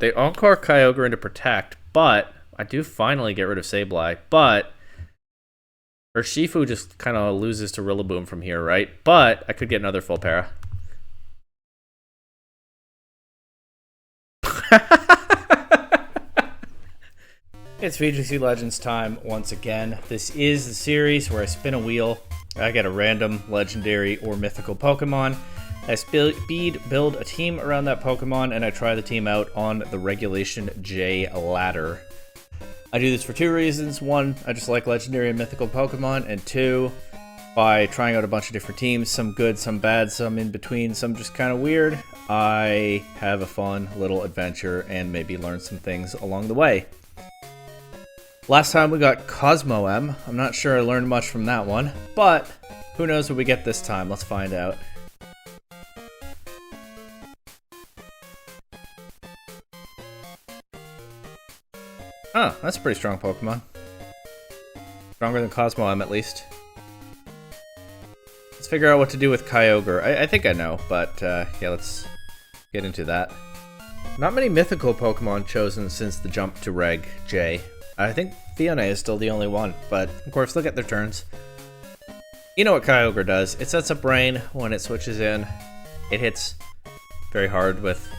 they Encore Kyogre into Protect, but I do finally get rid of Sableye, but Urshifu just kind of loses to Rillaboom from here, right? But I could get another full para. It's VGC Legends time once again. This is the series where I spin a wheel, I get a random, legendary, or mythical Pokemon. I speed build a team around that Pokemon, and I try the team out on the Regulation J ladder. I do this for two reasons. One, I just like legendary and mythical Pokemon, and two, by trying out a bunch of different teams, some good, some bad, some in between, some just kind of weird, I have a fun little adventure and maybe learn some things along the way. Last time we got Cosmo M. I'm not sure I learned much from that one, but who knows what we get this time. Let's find out. Oh, that's a pretty strong Pokemon. Stronger than Cosmo M, at least. Let's figure out what to do with Kyogre. I think I know, but yeah, let's get into that. Not many mythical Pokemon chosen since the jump to Reg J. I think Fiona is still the only one, but of course, look at their turns. You know what Kyogre does. It sets up Rain when it switches in. It hits very hard with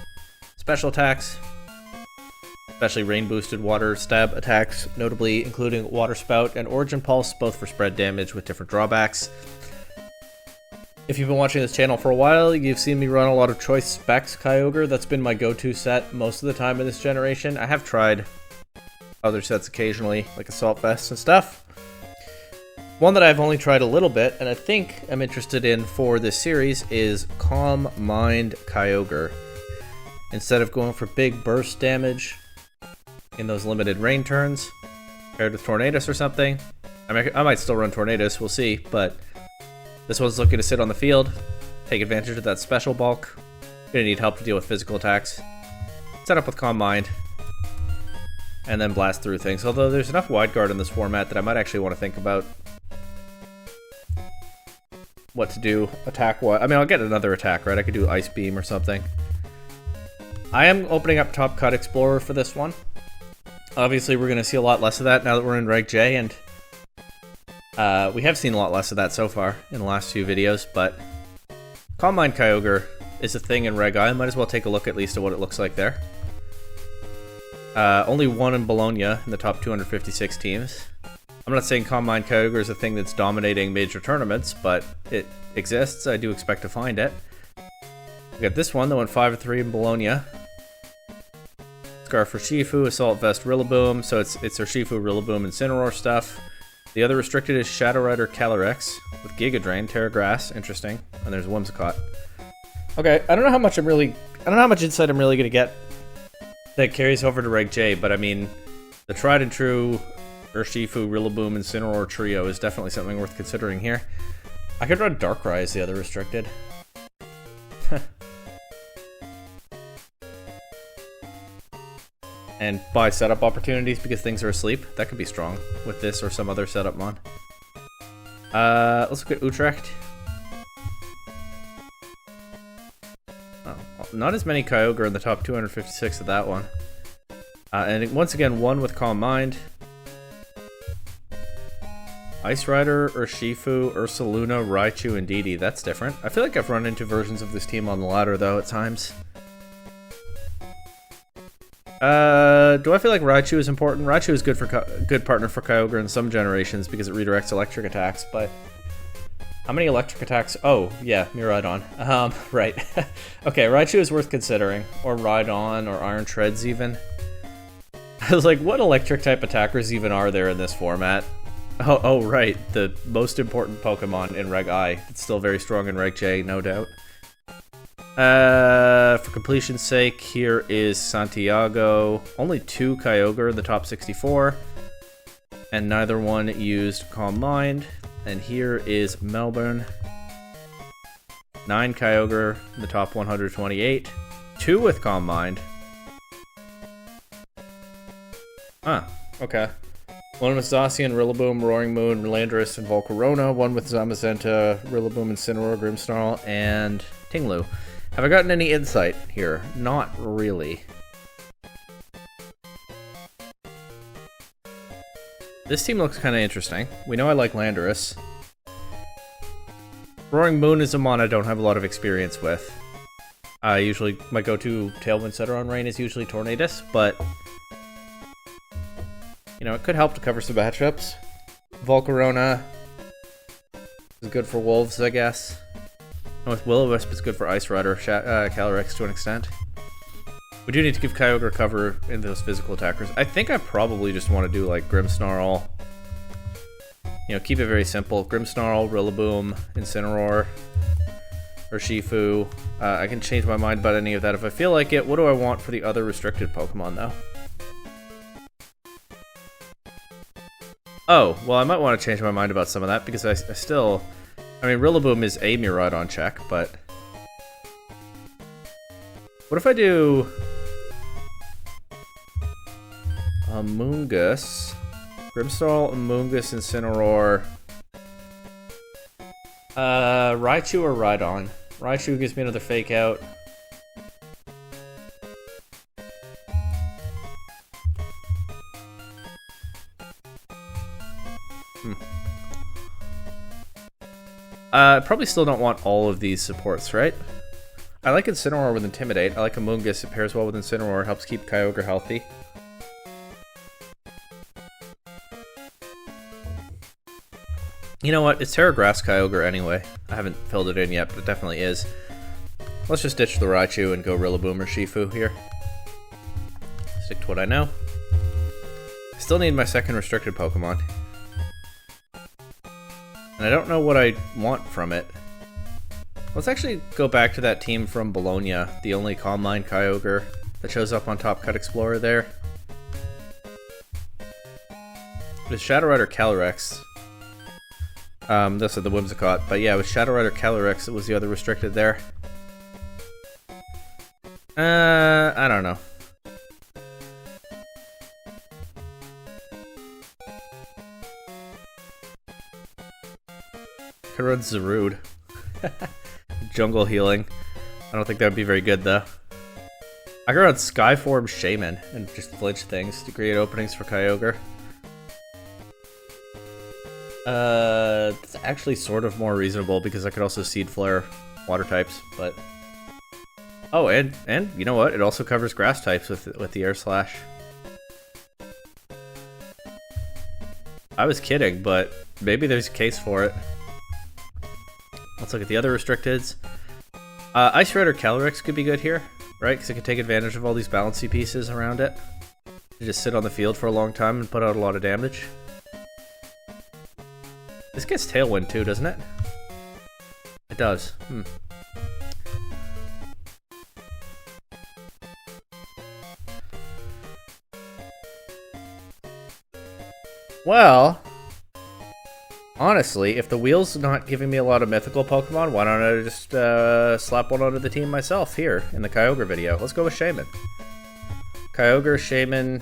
special attacks, especially rain-boosted water stab attacks, notably including Water Spout and Origin Pulse, both for spread damage with different drawbacks. If you've been watching this channel for a while, you've seen me run a lot of Choice Specs Kyogre. That's been my go-to set most of the time in this generation. I have tried other sets occasionally, like Assault Vests and stuff. One that I've only tried a little bit, and I think I'm interested in for this series, is Calm Mind Kyogre. Instead of going for big burst damage in those limited rain turns, paired with Tornadus or something. I might still run Tornadus, we'll see, but this one's looking to sit on the field, take advantage of that special bulk. Gonna need help to deal with physical attacks. Set up with Calm Mind, and then blast through things. Although there's enough Wide Guard in this format that I might actually want to think about what to do attack-wise. I mean, I'll get another attack, right? I could do Ice Beam or something. I am opening up Top Cut Explorer for this one. Obviously, we're going to see a lot less of that now that we're in Reg J, and we have seen a lot less of that so far in the last few videos, but Calm Mind Kyogre is a thing in Reg I. Might as well take a look at least at what it looks like there. Only one in Bologna in the top 256 teams. I'm not saying Calm Mind Kyogre is a thing that's dominating major tournaments, but it exists. I do expect to find it. We got this one that went 5-3 in Bologna. Scarf Urshifu, Assault Vest Rillaboom, so it's Urshifu, Rillaboom, Incineroar stuff. The other restricted is Shadow Rider Calyrex with Giga Drain, Terra Grass, interesting, and there's Whimsicott. Okay, I don't know how much insight I'm really gonna get that carries over to Reg J, but I mean, the tried and true Urshifu, Rillaboom, Incineroar trio is definitely something worth considering here. I could run Darkrai as the other restricted. And buy setup opportunities because things are asleep. That could be strong with this or some other setup mod. Let's look at Utrecht. Oh, not as many Kyogre in the top 256 of that one. And once again, one with Calm Mind. Ice Rider, Urshifu, Ursaluna, Raichu, and Didi. That's different. I feel like I've run into versions of this team on the ladder, though, at times. Do I feel like Raichu is important? Raichu is good partner for Kyogre in some generations because it redirects electric attacks, but how many electric attacks? Oh, yeah, Miraidon. Right. Okay, Raichu is worth considering, or Rhydon, or Iron Treads even. I was like, what electric type attackers even are there in this format? Oh, right, the most important Pokemon in Reg I. It's still very strong in Reg J, no doubt. For completion's sake, here is Santiago. Only 2 Kyogre in the top 64, and neither one used Calm Mind. And here is Melbourne. 9 Kyogre in the top 128, 2 with Calm Mind. Ah, okay. One with Zacian, Rillaboom, Roaring Moon, Relandris, and Volcarona. One with Zamazenta, Rillaboom, Incineroar, Grimmsnarl, and Tinglu. Have I gotten any insight here? Not really. This team looks kind of interesting. We know I like Landorus. Roaring Moon is a mon I don't have a lot of experience with. Usually my go-to Tailwind setter on Rain is usually Tornadus, but you know, it could help to cover some matchups. Volcarona is good for Wolves, I guess. With Will-O-Wisp is good for Ice Rider, Calyrex to an extent. We do need to give Kyogre cover into those physical attackers. I think I probably just want to do like Grimmsnarl. You know, keep it very simple. Grimmsnarl, Rillaboom, Incineroar, or Shifu. I can change my mind about any of that if I feel like it. What do I want for the other restricted Pokemon, though? Oh, well, I might want to change my mind about some of that because I still... I mean, Rillaboom is a Miraidon check, but... What if I do... Amoonguss, Grimmsnarl, Amoonguss, Incineroar... Raichu or Rhydon? Raichu gives me another Fake Out. Probably still don't want all of these supports, right? I like Incineroar with Intimidate. I like Amoonguss. It pairs well with Incineroar. Helps keep Kyogre healthy. You know what? It's Terra Grass Kyogre anyway. I haven't filled it in yet, but it definitely is. Let's just ditch the Raichu and go Rillaboom or Shifu here. Stick to what I know. I still need my second restricted Pokemon. And I don't know what I want from it. Let's actually go back to that team from Bologna, the only Calm Mind Kyogre that shows up on Top Cut Explorer there. With Shadow Rider Calyrex. This is the Whimsicott, but yeah, with Shadow Rider Calyrex, it was the other restricted there. I don't know. Could run Zarude. Jungle Healing. I don't think that would be very good, though. I could run Skyform Shaman and just flinch things to create openings for Kyogre. It's actually sort of more reasonable because I could also Seed Flare water types, but... Oh, and you know what? It also covers grass types with the Air Slash. I was kidding, but maybe there's a case for it. Let's look at the other restricteds. Ice Rider Calyrex could be good here, right? Because it could take advantage of all these balancy pieces around it. You just sit on the field for a long time and put out a lot of damage. This gets Tailwind too, doesn't it? It does. Well, honestly, if the wheel's not giving me a lot of mythical Pokemon, why don't I just slap one onto the team myself here in the Kyogre video? Let's go with Shaman. Kyogre, Shaman.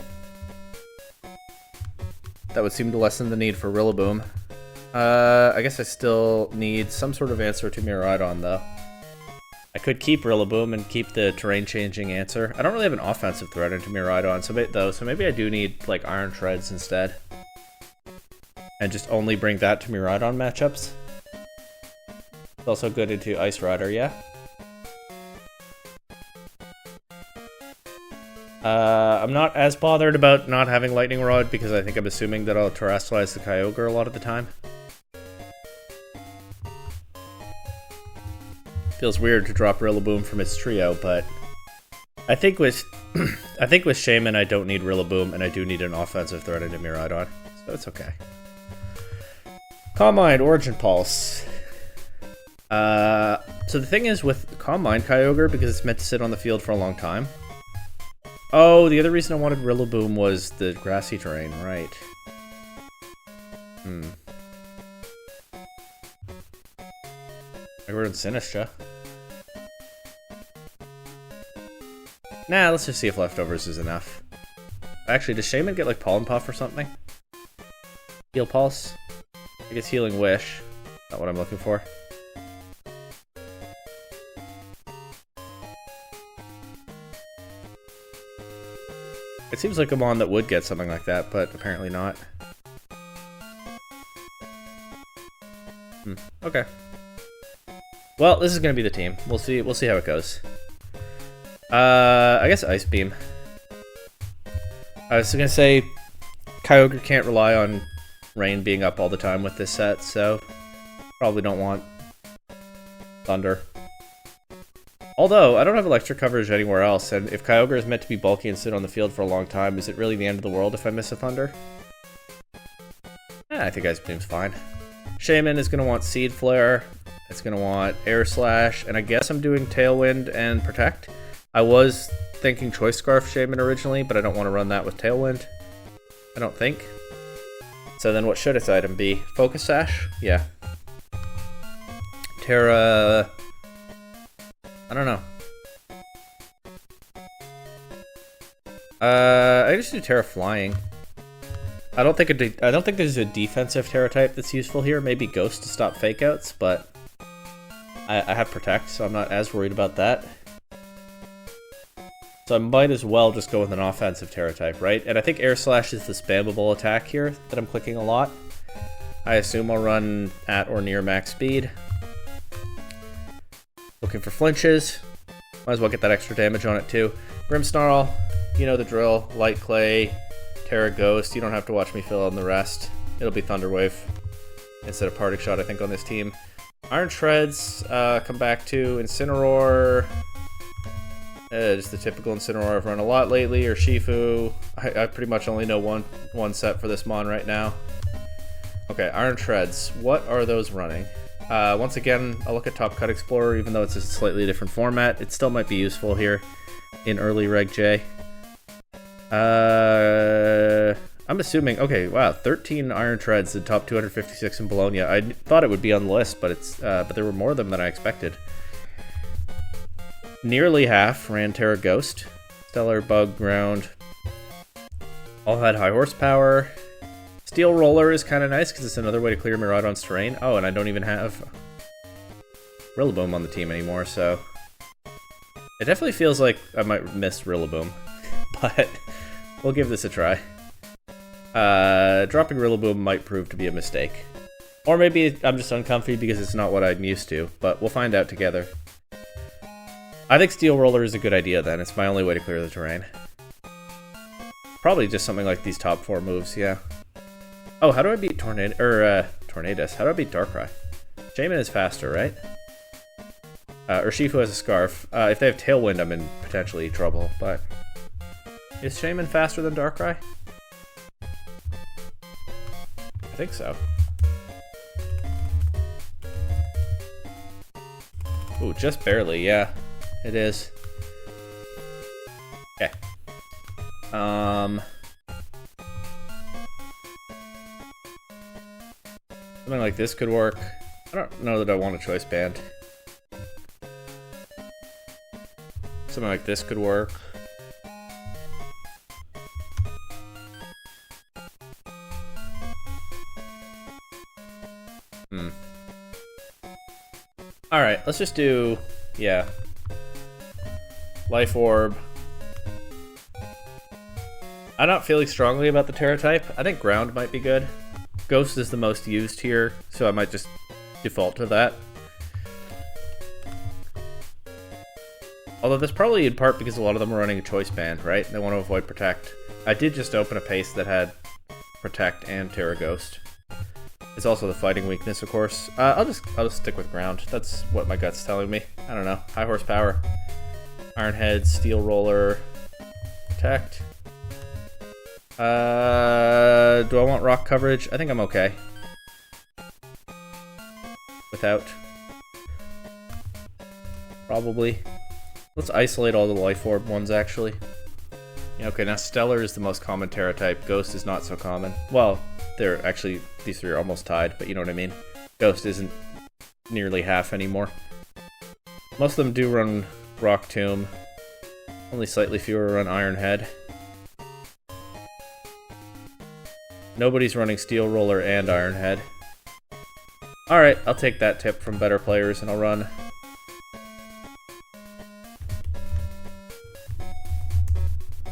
That would seem to lessen the need for Rillaboom. I guess I still need some sort of answer to Miraidon, though. I could keep Rillaboom and keep the terrain-changing answer. I don't really have an offensive threat into Miraidon, so maybe I do need, like, Iron Treads instead. And just only bring that to Miraidon matchups. It's also good into Ice Rider, yeah? I'm not as bothered about not having Lightning Rod because I think I'm assuming that I'll Terastallize the Kyogre a lot of the time. Feels weird to drop Rillaboom from its trio, but I think with Shaman I don't need Rillaboom and I do need an offensive threat into Miraidon, so it's okay. Calm Mind, Origin Pulse. So the thing is with Calm Mind Kyogre, because it's meant to sit on the field for a long time. Oh, the other reason I wanted Rillaboom was the grassy terrain, right? I run Sinistcha. Nah, let's just see if Leftovers is enough. Actually, does Shaman get like Pollen Puff or something? Heal Pulse? I guess Healing Wish. Not what I'm looking for. It seems like a mon that would get something like that, but apparently not. Okay. Well, this is gonna be the team. We'll see how it goes. I guess Ice Beam. I was gonna say Kyogre can't rely on Rain being up all the time with this set, so probably don't want Thunder. Although, I don't have electric coverage anywhere else, and if Kyogre is meant to be bulky and sit on the field for a long time, is it really the end of the world if I miss a Thunder? I think Ice Beam's fine. Shaman is going to want Seed Flare, it's going to want Air Slash, and I guess I'm doing Tailwind and Protect. I was thinking Choice Scarf Shaman originally, but I don't want to run that with Tailwind. I don't think. So then what should its item be? Focus Sash? Yeah. Terra... I don't know. I just do Terra Flying. I don't think there's a defensive Terra type that's useful here. Maybe Ghost to stop fake outs, but I have Protect, so I'm not as worried about that. So I might as well just go with an offensive Terra type, right? And I think Air Slash is the spammable attack here that I'm clicking a lot. I assume I'll run at or near max speed. Looking for flinches. Might as well get that extra damage on it too. Grimmsnarl, you know the drill. Light Clay, Terra Ghost. You don't have to watch me fill in the rest. It'll be Thunder Wave instead of Parting Shot, I think, on this team. Iron Shreds, come back to Incineroar. Just the typical Incineroar I've run a lot lately, or Shifu. I pretty much only know one set for this mon right now. Okay, Iron Shreds. What are those running? Once again, I'll look at Top Cut Explorer, even though it's a slightly different format. It still might be useful here in early Reg J. I'm assuming, okay, wow, 13 Iron Treads in top 256 in Bologna. I thought it would be on the list, but but there were more of them than I expected. Nearly half ran Terra Ghost. Stellar, Bug, Ground. All had high horsepower. Steel Roller is kind of nice because it's another way to clear Miraidon's terrain. Oh, and I don't even have Rillaboom on the team anymore, so it definitely feels like I might miss Rillaboom, but we'll give this a try. Dropping Rillaboom might prove to be a mistake. Or maybe I'm just uncomfy because it's not what I'm used to, but we'll find out together. I think Steel Roller is a good idea then. It's my only way to clear the terrain. Probably just something like these top 4 moves, yeah. Oh, how do I beat Tornadus? How do I beat Darkrai? Shaman is faster, right? Urshifu has a Scarf. If they have Tailwind, I'm in potentially trouble, but is Shaman faster than Darkrai? I think so. Ooh, just barely, yeah. It is. Okay. Something like this could work. I don't know that I want a Choice Band. Something like this could work. Alright, let's just do, yeah. Life Orb. I'm not feeling strongly about the Terra type. I think Ground might be good. Ghost is the most used here, so I might just default to that. Although that's probably in part because a lot of them are running a Choice Band, right? They want to avoid Protect. I did just open a pace that had Protect and Terra Ghost. It's also the fighting weakness, of course. I'll just stick with Ground. That's what my gut's telling me. I don't know. High horsepower. Iron Head, Steel Roller, Protect. Do I want rock coverage? I think I'm okay. Without. Probably. Let's isolate all the Life Orb ones, actually. Yeah, okay, now Stellar is the most common Terra type. Ghost is not so common. Well, they're actually, these three are almost tied, but you know what I mean. Ghost isn't nearly half anymore. Most of them do run Rock Tomb. Only slightly fewer run Iron Head. Nobody's running Steel Roller and Iron Head. Alright, I'll take that tip from better players and I'll run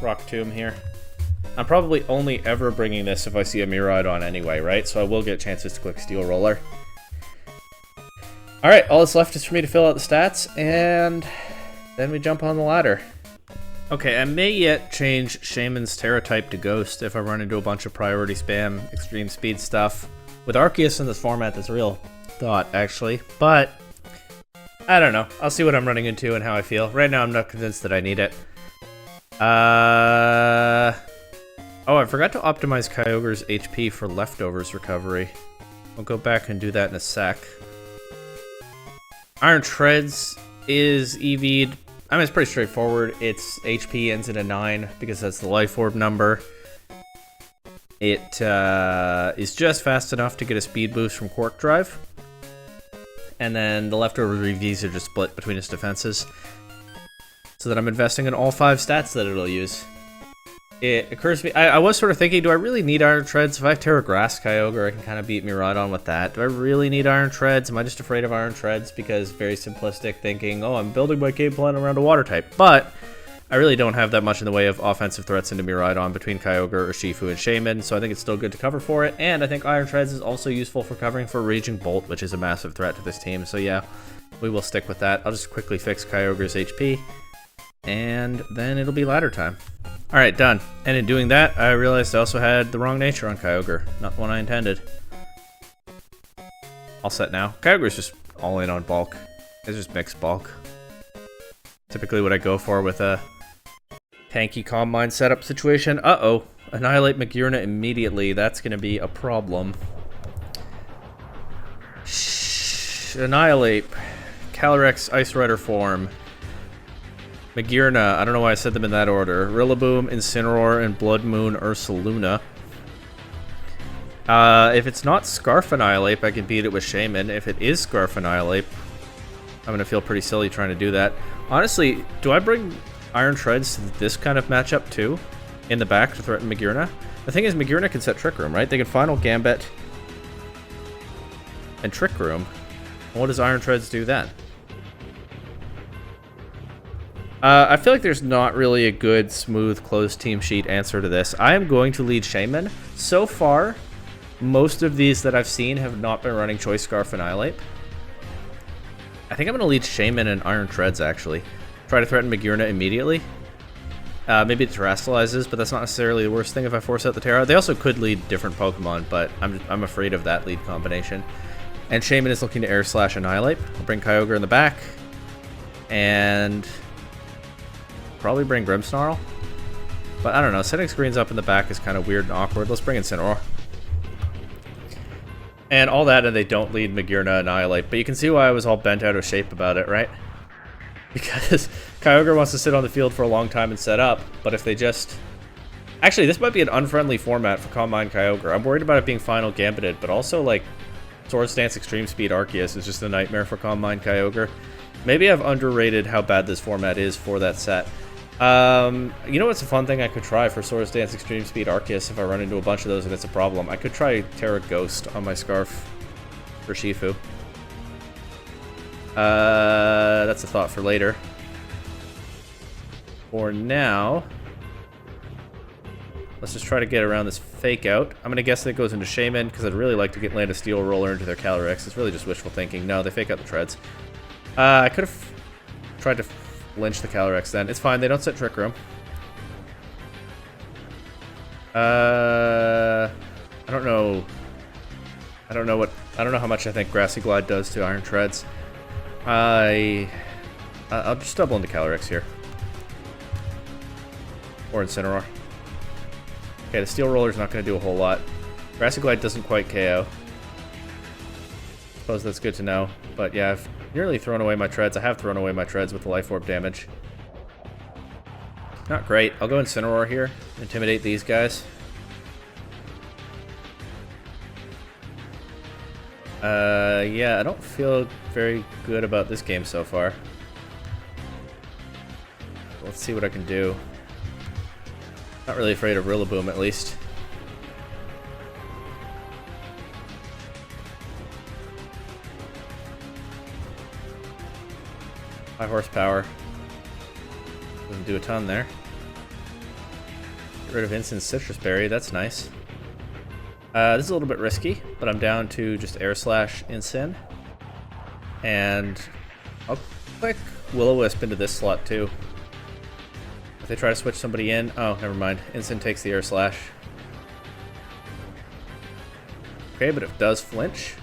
Rock Tomb here. I'm probably only ever bringing this if I see a Miraidon anyway, right? So I will get chances to click Steel Roller. Alright, all that's left is for me to fill out the stats, and then we jump on the ladder. Okay, I may yet change Shaman's Terra type to Ghost if I run into a bunch of priority spam, extreme speed stuff. With Arceus in this format, that's a real thought, actually. But, I don't know. I'll see what I'm running into and how I feel. Right now, I'm not convinced that I need it. Oh, I forgot to optimize Kyogre's HP for leftovers recovery. I'll go back and do that in a sec. Iron Treads is EV'd. I mean, it's pretty straightforward. Its HP ends in a 9 because that's the Life Orb number. It is just fast enough to get a speed boost from Quark Drive. And then the leftover EVs are just split between its defenses. So that I'm investing in all 5 stats that it'll use. It occurs to me, I was sort of thinking, do I really need Iron Treads? If I have Terra Grass Kyogre, I can kind of beat Miraidon with that. Do I really need Iron Treads? Am I just afraid of Iron Treads because very simplistic thinking, oh, I'm building my game plan around a water type. But I really don't have that much in the way of offensive threats into Miraidon between Kyogre, Urshifu, and Shaman, so I think it's still good to cover for it. And I think Iron Treads is also useful for covering for Raging Bolt, which is a massive threat to this team. So yeah, we will stick with that. I'll just quickly fix Kyogre's HP, and then it'll be ladder time. Alright, done. And in doing that, I realized I also had the wrong nature on Kyogre. Not the one I intended. All set now. Kyogre's just all in on bulk. It's just mixed bulk. Typically what I go for with a tanky Calm Mind setup situation. Uh-oh. Annihilate Magearna immediately. That's going to be a problem. Annihilate. Calyrex Ice Rider form. Magearna, I don't know why I said them in that order. Rillaboom, Incineroar, and Blood Moon Ursaluna. If it's not Scarf Annihilate, I can beat it with Shaman. If it is Scarf Annihilate, I'm going to feel pretty silly trying to do that. Honestly, do I bring Iron Treads to this kind of matchup too? In the back to threaten Magearna? The thing is, Magearna can set Trick Room, right? They can Final Gambit and Trick Room. What does Iron Treads do then? I feel like there's not really a good, smooth, closed team sheet answer to this. I am going to lead Shaman. So far, most of these that I've seen have not been running Choice Scarf Annihilate. I think I'm going to lead Shaman and Iron Treads, actually. Try to threaten Magearna immediately. Maybe it terastallizes, but that's not necessarily the worst thing if I force out the Terra. They also could lead different Pokemon, but I'm afraid of that lead combination. And Shaman is looking to Air Slash Annihilate. I'll bring Kyogre in the back. And probably bring Grimmsnarl. But I don't know, setting screens up in the back is kind of weird and awkward. Let's bring Incineroar. And all that, and they don't lead Magearna Annihilate. But you can see why I was all bent out of shape about it, right? Because Kyogre wants to sit on the field for a long time and set up, but if they just... Actually, this might be an unfriendly format for Calm Mind Kyogre. I'm worried about it being Final Gambited, but also, like, Swords Dance Extreme Speed Arceus is just a nightmare for Calm Mind Kyogre. Maybe I've underrated how bad this format is for that set. You know what's a fun thing I could try for Swords Dance Extreme Speed Arceus if I run into a bunch of those and it's a problem? I could try Terra Ghost on my Scarf for Shifu. That's a thought for later. For now, let's just try to get around this Fake Out. I'm going to guess that it goes into Shaman, because I'd really like to land a Steel Roller into their Calyrex. It's really just wishful thinking. No, they Fake Out the Treads. I could have tried to lynch the Calyrex then. It's fine, they don't set Trick Room. I don't know how much I think Grassy Glide does to Iron Treads. I'll just double into Calyrex here. Or Incineroar. Okay, the Steel Roller's not going to do a whole lot. Grassy Glide doesn't quite KO. Suppose that's good to know. But yeah, I've nearly thrown away my Treads. I have thrown away my Treads with the Life Orb damage. Not great. I'll go Incineroar here. Intimidate these guys. Yeah, I don't feel very good about this game so far. Let's see what I can do. Not really afraid of Rillaboom, at least. High horsepower. Doesn't do a ton there. Get rid of Instant Citrus Berry, that's nice. This is a little bit risky, but I'm down to just Air Slash Incin. And I'll click Will-O-Wisp into this slot too. If they try to switch somebody in... Oh, never mind. Instant takes the Air Slash. Okay, but it does flinch.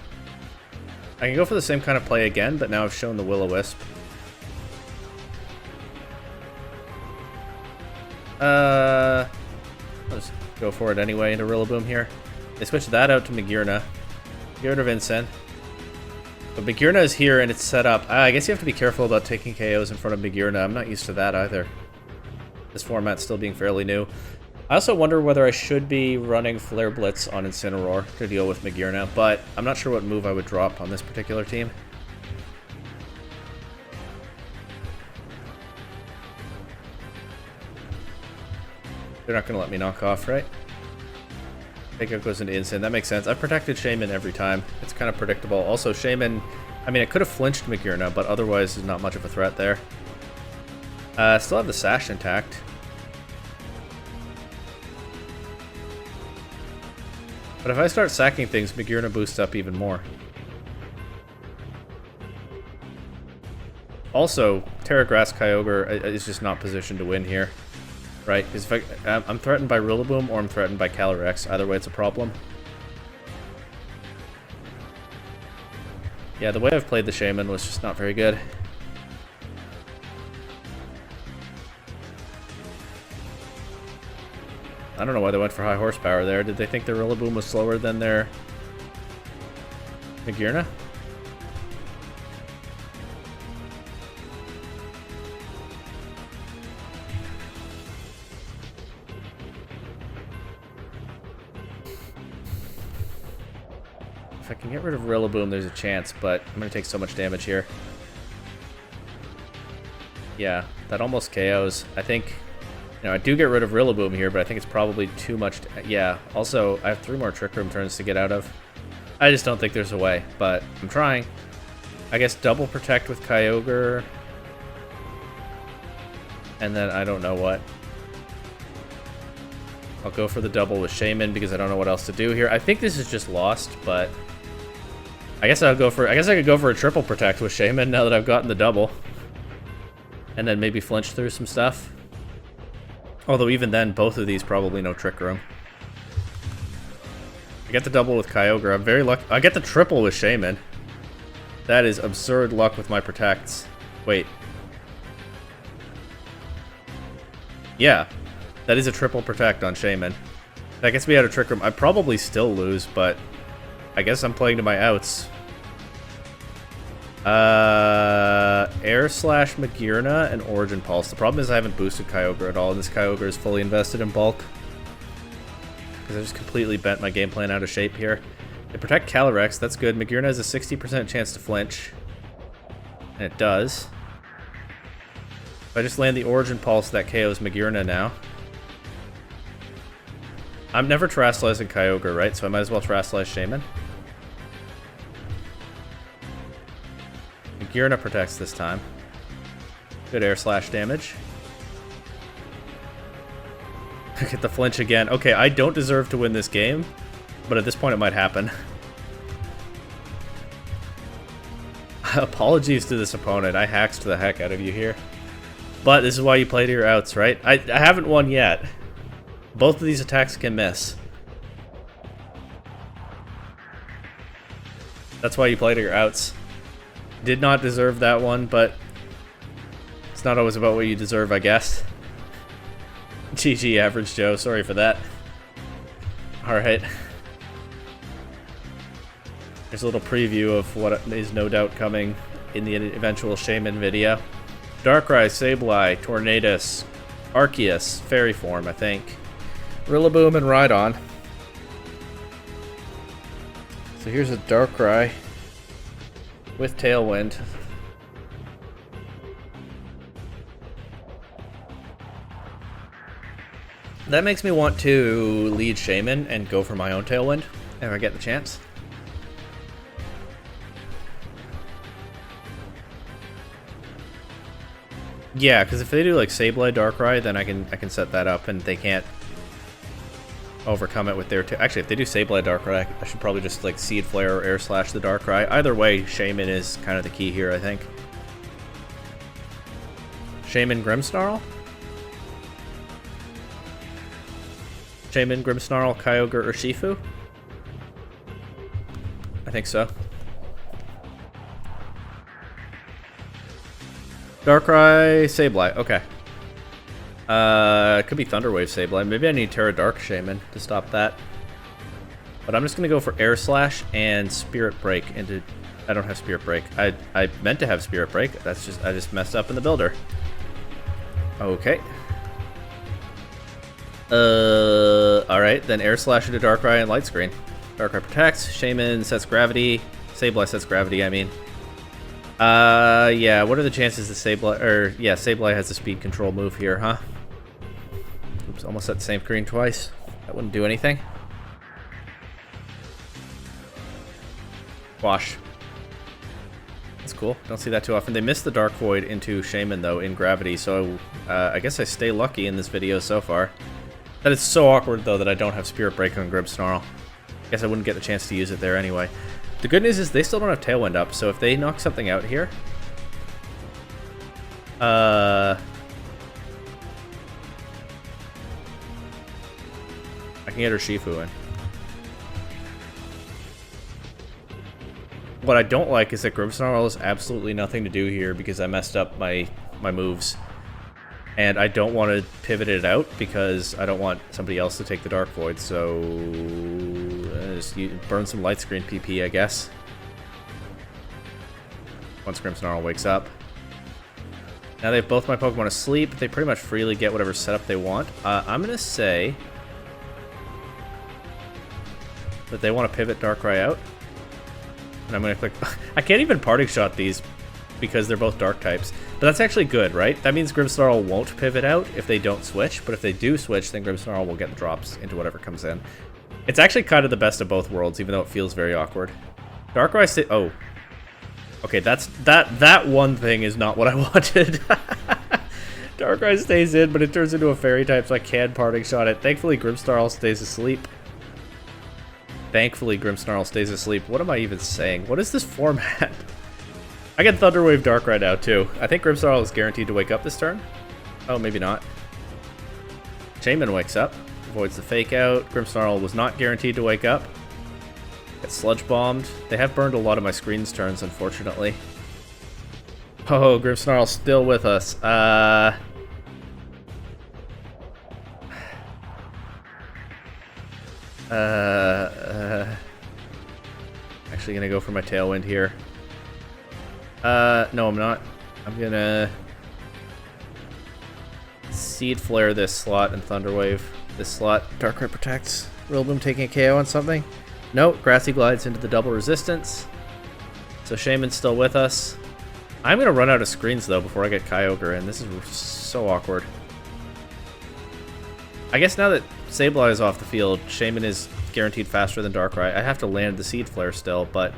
I can go for the same kind of play again, but now I've shown the Will-O-Wisp. I'll just go for it anyway into Rillaboom here. They switch that out to Magearna. Get rid of Incin. But Magearna is here and it's set up. I guess you have to be careful about taking KOs in front of Magearna. I'm not used to that either. This format's still being fairly new. I also wonder whether I should be running Flare Blitz on Incineroar to deal with Magearna, but I'm not sure what move I would drop on this particular team. They're not going to let me knock off, right? Takeout goes into Incin. That makes sense. I've protected Shaman every time. It's kind of predictable. Also, Shaman... I mean, it could have flinched Magearna, but otherwise there's not much of a threat there. Still have the Sash intact. But if I start sacking things, Magearna boosts up even more. Also, Terra Grass Kyogre is just not positioned to win here. Right, because if I'm threatened by Rillaboom or I'm threatened by Calyrex. Either way, it's a problem. Yeah, the way I've played the Shaman was just not very good. I don't know why they went for high horsepower there. Did they think their Rillaboom was slower than their Magearna? If I can get rid of Rillaboom, there's a chance, but I'm going to take so much damage here. Yeah, that almost KOs. I think, you know, I do get rid of Rillaboom here, but I think it's probably too much. Yeah, also, I have 3 more Trick Room turns to get out of. I just don't think there's a way, but I'm trying. I guess double protect with Kyogre. And then I don't know what. I'll go for the double with Shaman because I don't know what else to do here. I think this is just lost, but I guess I could go for a triple protect with Shaman now that I've gotten the double. And then maybe flinch through some stuff. Although even then, both of these probably no Trick Room. I get the double with Kyogre. I'm very lucky. I get the triple with Shaman. That is absurd luck with my protects. Wait. Yeah. That is a triple protect on Shaman. That gets me out of Trick Room. I probably still lose, but I guess I'm playing to my outs. Air Slash Magearna and Origin Pulse. The problem is I haven't boosted Kyogre at all, and this Kyogre is fully invested in bulk. Because I just completely bent my game plan out of shape here. They protect Calyrex, that's good. Magearna has a 60% chance to flinch. And it does. If I just land the Origin Pulse, that KOs Magearna now. I'm never Terastallizing Kyogre, right? So I might as well Terastallize Shaman. Magearna protects this time. Good Air Slash damage. Get the flinch again. Okay, I don't deserve to win this game, but at this point it might happen. Apologies to this opponent. I hacked the heck out of you here. But this is why you play to your outs, right? I haven't won yet. Both of these attacks can miss. That's why you play to your outs. Did not deserve that one, but it's not always about what you deserve, I guess. GG, Average Joe. Sorry for that. Alright. There's a little preview of what is no doubt coming in the eventual Shaman video. Darkrai, Sableye, Tornadus, Arceus, Fairy Form, I think. Rillaboom and Rhydon. So here's a Darkrai with Tailwind. That makes me want to lead Shaman and go for my own Tailwind if I get the chance. Yeah, because if they do like Sableye Darkrai, then I can set that up and they can't. overcome it with their... Actually, if they do Sableye Darkrai, I should probably just like Seed Flare or Air Slash the Darkrai. Either way, Shaman is kind of the key here, I think. Shaman Grimmsnarl? Shaman, Grimmsnarl, Kyogre, or Shifu? I think so. Darkrai, Sableye, okay. It could be Thunder Wave Sableye. Maybe I need Terra Dark Shaman to stop that. But I'm just gonna go for Air Slash and Spirit Break into... I don't have Spirit Break. I meant to have Spirit Break. That's just... I just messed up in the builder. Okay. Alright, then Air Slash into Darkrai and Light Screen. Darkrai protects, Shaman sets gravity, Sableye sets gravity, I mean. Yeah, what are the chances that Sableye, or, yeah, Sableye has a speed control move here, huh? Oops, almost set the same screen twice. That wouldn't do anything. Wash. That's cool. Don't see that too often. They missed the Dark Void into Shaman, though, in gravity, so I guess I stay lucky in this video so far. That is so awkward, though, that I don't have Spirit Break on Grimmsnarl. I guess I wouldn't get the chance to use it there anyway. The good news is they still don't have Tailwind up, so if they knock something out here... I can get her Shifu in. What I don't like is that Grimmsnarl has absolutely nothing to do here because I messed up my moves. And I don't want to pivot it out because I don't want somebody else to take the Dark Void, so... just burn some Light Screen PP, I guess. Once Grimmsnarl wakes up. Now they have both my Pokemon asleep. They pretty much freely get whatever setup they want. I'm going to say that they want to pivot Darkrai out. And I'm going to click... I can't even Parting Shot these because they're both Dark types. But that's actually good, right? That means Grimmsnarl won't pivot out if they don't switch. But if they do switch, then Grimmsnarl will get the drops into whatever comes in. It's actually kind of the best of both worlds, even though it feels very awkward. Darkrai oh. Okay, that one thing is not what I wanted. Darkrai stays in, but it turns into a fairy type, so I can Parting Shot it. Thankfully, Grimmsnarl stays asleep. Thankfully, Grimmsnarl stays asleep. What am I even saying? What is this format? I get Thunder Wave Darkrai now, too. I think Grimmsnarl is guaranteed to wake up this turn. Oh, maybe not. Shaman wakes up. Avoids the Fake Out. Grimmsnarl was not guaranteed to wake up. Gets Sludge Bombed. They have burned a lot of my screen's turns, unfortunately. Oh, Grimmsnarl's still with us. Actually gonna go for my Tailwind here. No, I'm not. I'm gonna Seed Flare this slot and Thunder Wave this slot. Darkrai protects. Rillaboom taking a KO on something. Nope, Grassy glides into the double resistance. So Shaman's still with us. I'm gonna run out of screens though before I get Kyogre in. This is so awkward. I guess now that Sableye is off the field, Shaman is guaranteed faster than Darkrai. I have to land the Seed Flare still, but...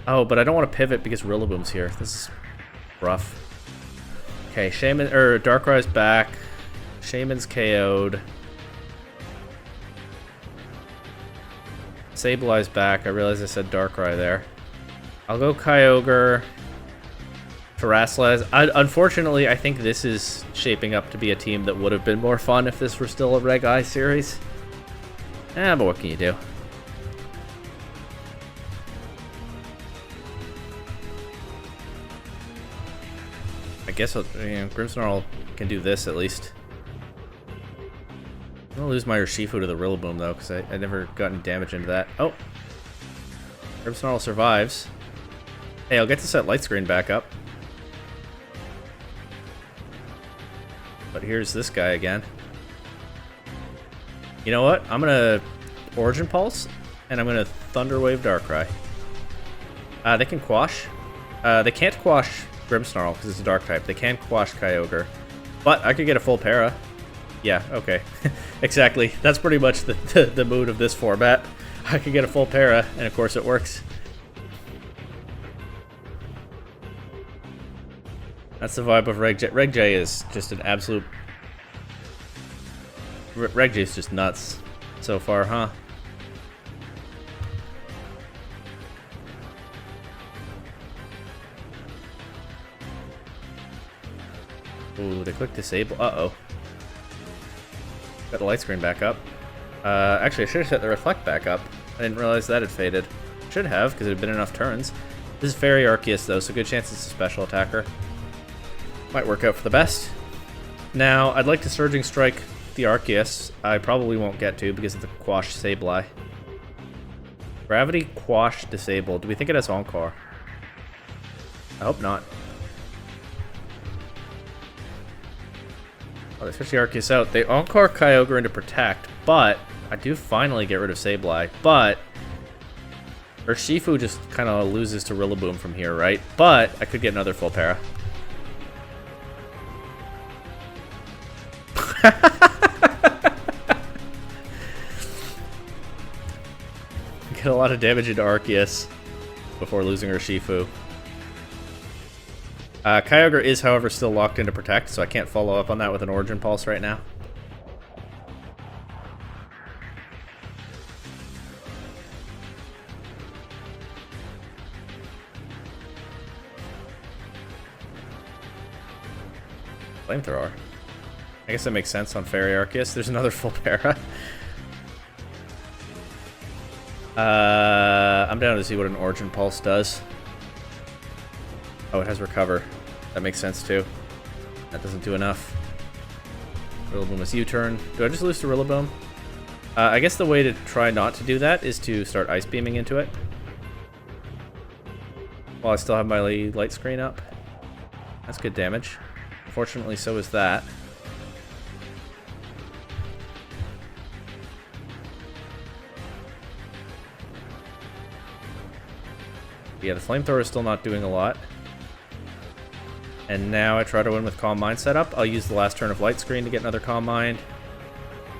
Oh, but I don't want to pivot because Rillaboom's here. This is rough. Okay, Darkrai's back. Shaman's KO'd. Sableye's back. I realized I said Darkrai there. I'll go Kyogre. Terraslas. Unfortunately, I think this is shaping up to be a team that would have been more fun if this were still a Reg I series. But what can you do? I guess Grimmsnarl can do this at least. I'm gonna lose my Urshifu to the Rillaboom though, because I never got any damage into that. Oh! Grimmsnarl survives. Hey, I'll get to set Light Screen back up. But here's this guy again. You know what? I'm gonna Origin Pulse, and I'm gonna Thunder Wave Darkrai. They can Quash. They can't Quash Grimmsnarl because it's a Dark type. They can Quash Kyogre. But I could get a full para. Yeah, okay. Exactly. That's pretty much the mood of this format. I could get a full para, and of course it works. That's the vibe of Reg J. Reg J is just an absolute Reggie's just nuts so far, huh? Ooh, they click disable. Uh-oh. Got the light screen back up. Actually, I should have set the reflect back up. I didn't realize that had faded. Should have, because it had been enough turns. This is Fairy Arceus, though, so good chance it's a special attacker. Might work out for the best. Now, I'd like to Surging Strike the Arceus. I probably won't get to because of the Quash Sableye. Gravity Quash disabled. Do we think it has Encore? I hope not. Oh, they switch the Arceus out. They Encore Kyogre into Protect, but I do finally get rid of Sableye. But Urshifu just kind of loses to Rillaboom from here, right? But I could get another full para. Get a lot of damage into Arceus before losing Urshifu. Kyogre is, however, still locked into Protect, so I can't follow up on that with an Origin Pulse right now. Flamethrower. I guess that makes sense on Fairy Arceus. There's another full para. I'm down to see what an Origin Pulse does. Oh, it has Recover. That makes sense too. That doesn't do enough. Rillaboom is U-turn. Do I just lose to Rillaboom? I guess the way to try not to do that is to start Ice Beaming into it. While I still have my light screen up. That's good damage. Unfortunately, so is that. Yeah, the Flamethrower is still not doing a lot. And now I try to win with Calm Mind setup. I'll use the last turn of Light Screen to get another Calm Mind.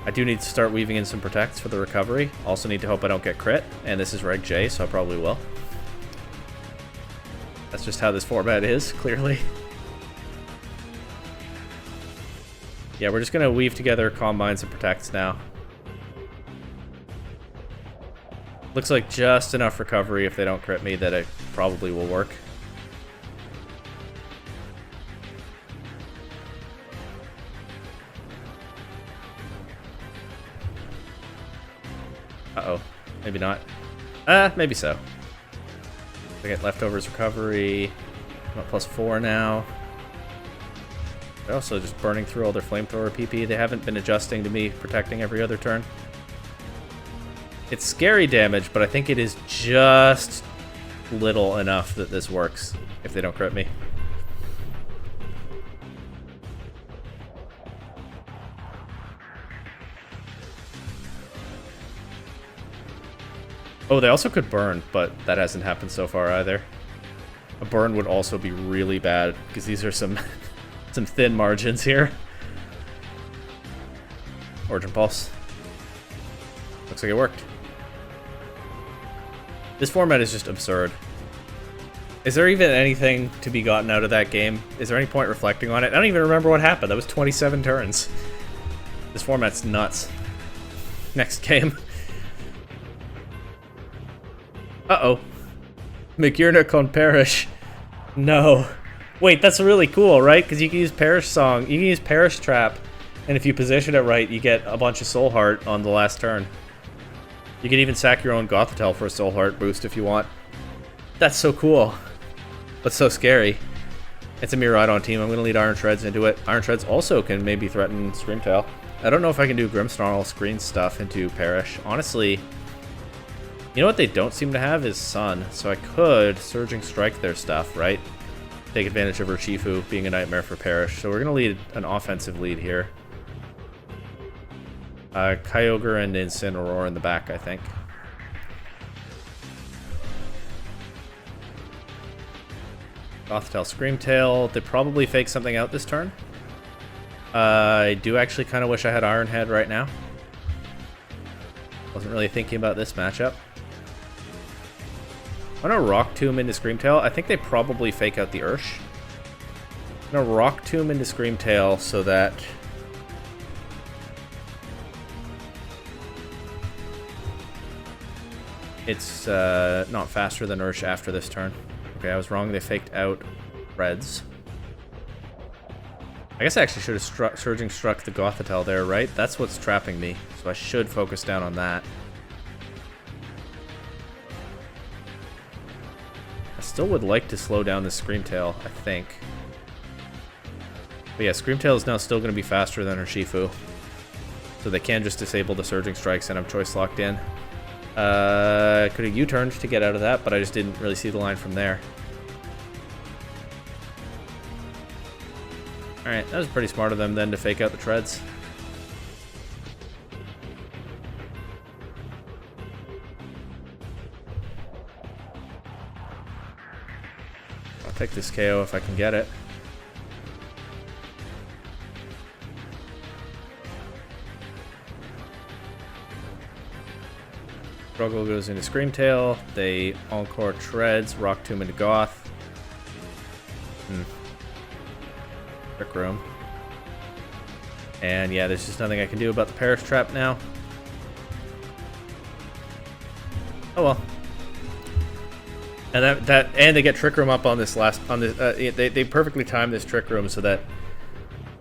I do need to start weaving in some Protects for the recovery. Also need to hope I don't get crit. And this is Reg J, so I probably will. That's just how this format is, clearly. Yeah, we're just going to weave together Calm Minds and Protects now. Looks like just enough recovery if they don't crit me that it probably will work. Uh-oh. Maybe not. Maybe so. I get Leftovers recovery. I'm at +4 now. They're also just burning through all their Flamethrower PP. They haven't been adjusting to me protecting every other turn. It's scary damage, but I think it is just little enough that this works if they don't crit me. Oh, they also could burn, but that hasn't happened so far either. A burn would also be really bad, because these are some some thin margins here. Origin Pulse. Looks like it worked. This format is just absurd. Is there even anything to be gotten out of that game? Is there any point reflecting on it? I don't even remember what happened. That was 27 turns. This format's nuts. Next game. Uh-oh. McYurnik on Perish. No. Wait, that's really cool, right? Because you can use Perish Song. You can use Perish Trap. And if you position it right, you get a bunch of Soul Heart on the last turn. You can even sack your own Gothitelle for a Soul Heart boost if you want. That's so cool. But so scary. It's a Miraidon team. I'm going to lead Iron Shreds into it. Iron Shreds also can maybe threaten Screamtail. I don't know if I can do Grimmsnarl screen stuff into Perish. Honestly, you know what they don't seem to have is Sun. So I could Surging Strike their stuff, right? Take advantage of Urshifu being a nightmare for Perish. So we're going to lead an offensive lead here. Kyogre and Incineroar in the back, I think. Gothitelle, Screamtail. They probably fake something out this turn. I do actually kind of wish I had Iron Head right now. Wasn't really thinking about this matchup. I'm going to Rock Tomb into Screamtail. I think they probably fake out the Ursh. I'm going to Rock Tomb into Screamtail so that It's not faster than Ursh after this turn. Okay, I was wrong. They faked out Reds. I guess I actually should have Surging Struck the Gothitelle there, right? That's what's trapping me, so I should focus down on that. I still would like to slow down this Screamtail, I think. But yeah, Screamtail is now still going to be faster than Urshifu. So they can just disable the Surging Strikes and I'm choice locked in. Could have U-turned to get out of that, but I just didn't really see the line from there. Alright, that was pretty smart of them then to fake out the treads. I'll take this KO if I can get it. Struggle goes into Screamtail. They Encore Treads, Rock Tomb into Goth. Trick Room. And yeah, there's just nothing I can do about the Perish Trap now. Oh well. And and they get Trick Room up on this they perfectly time this Trick Room so that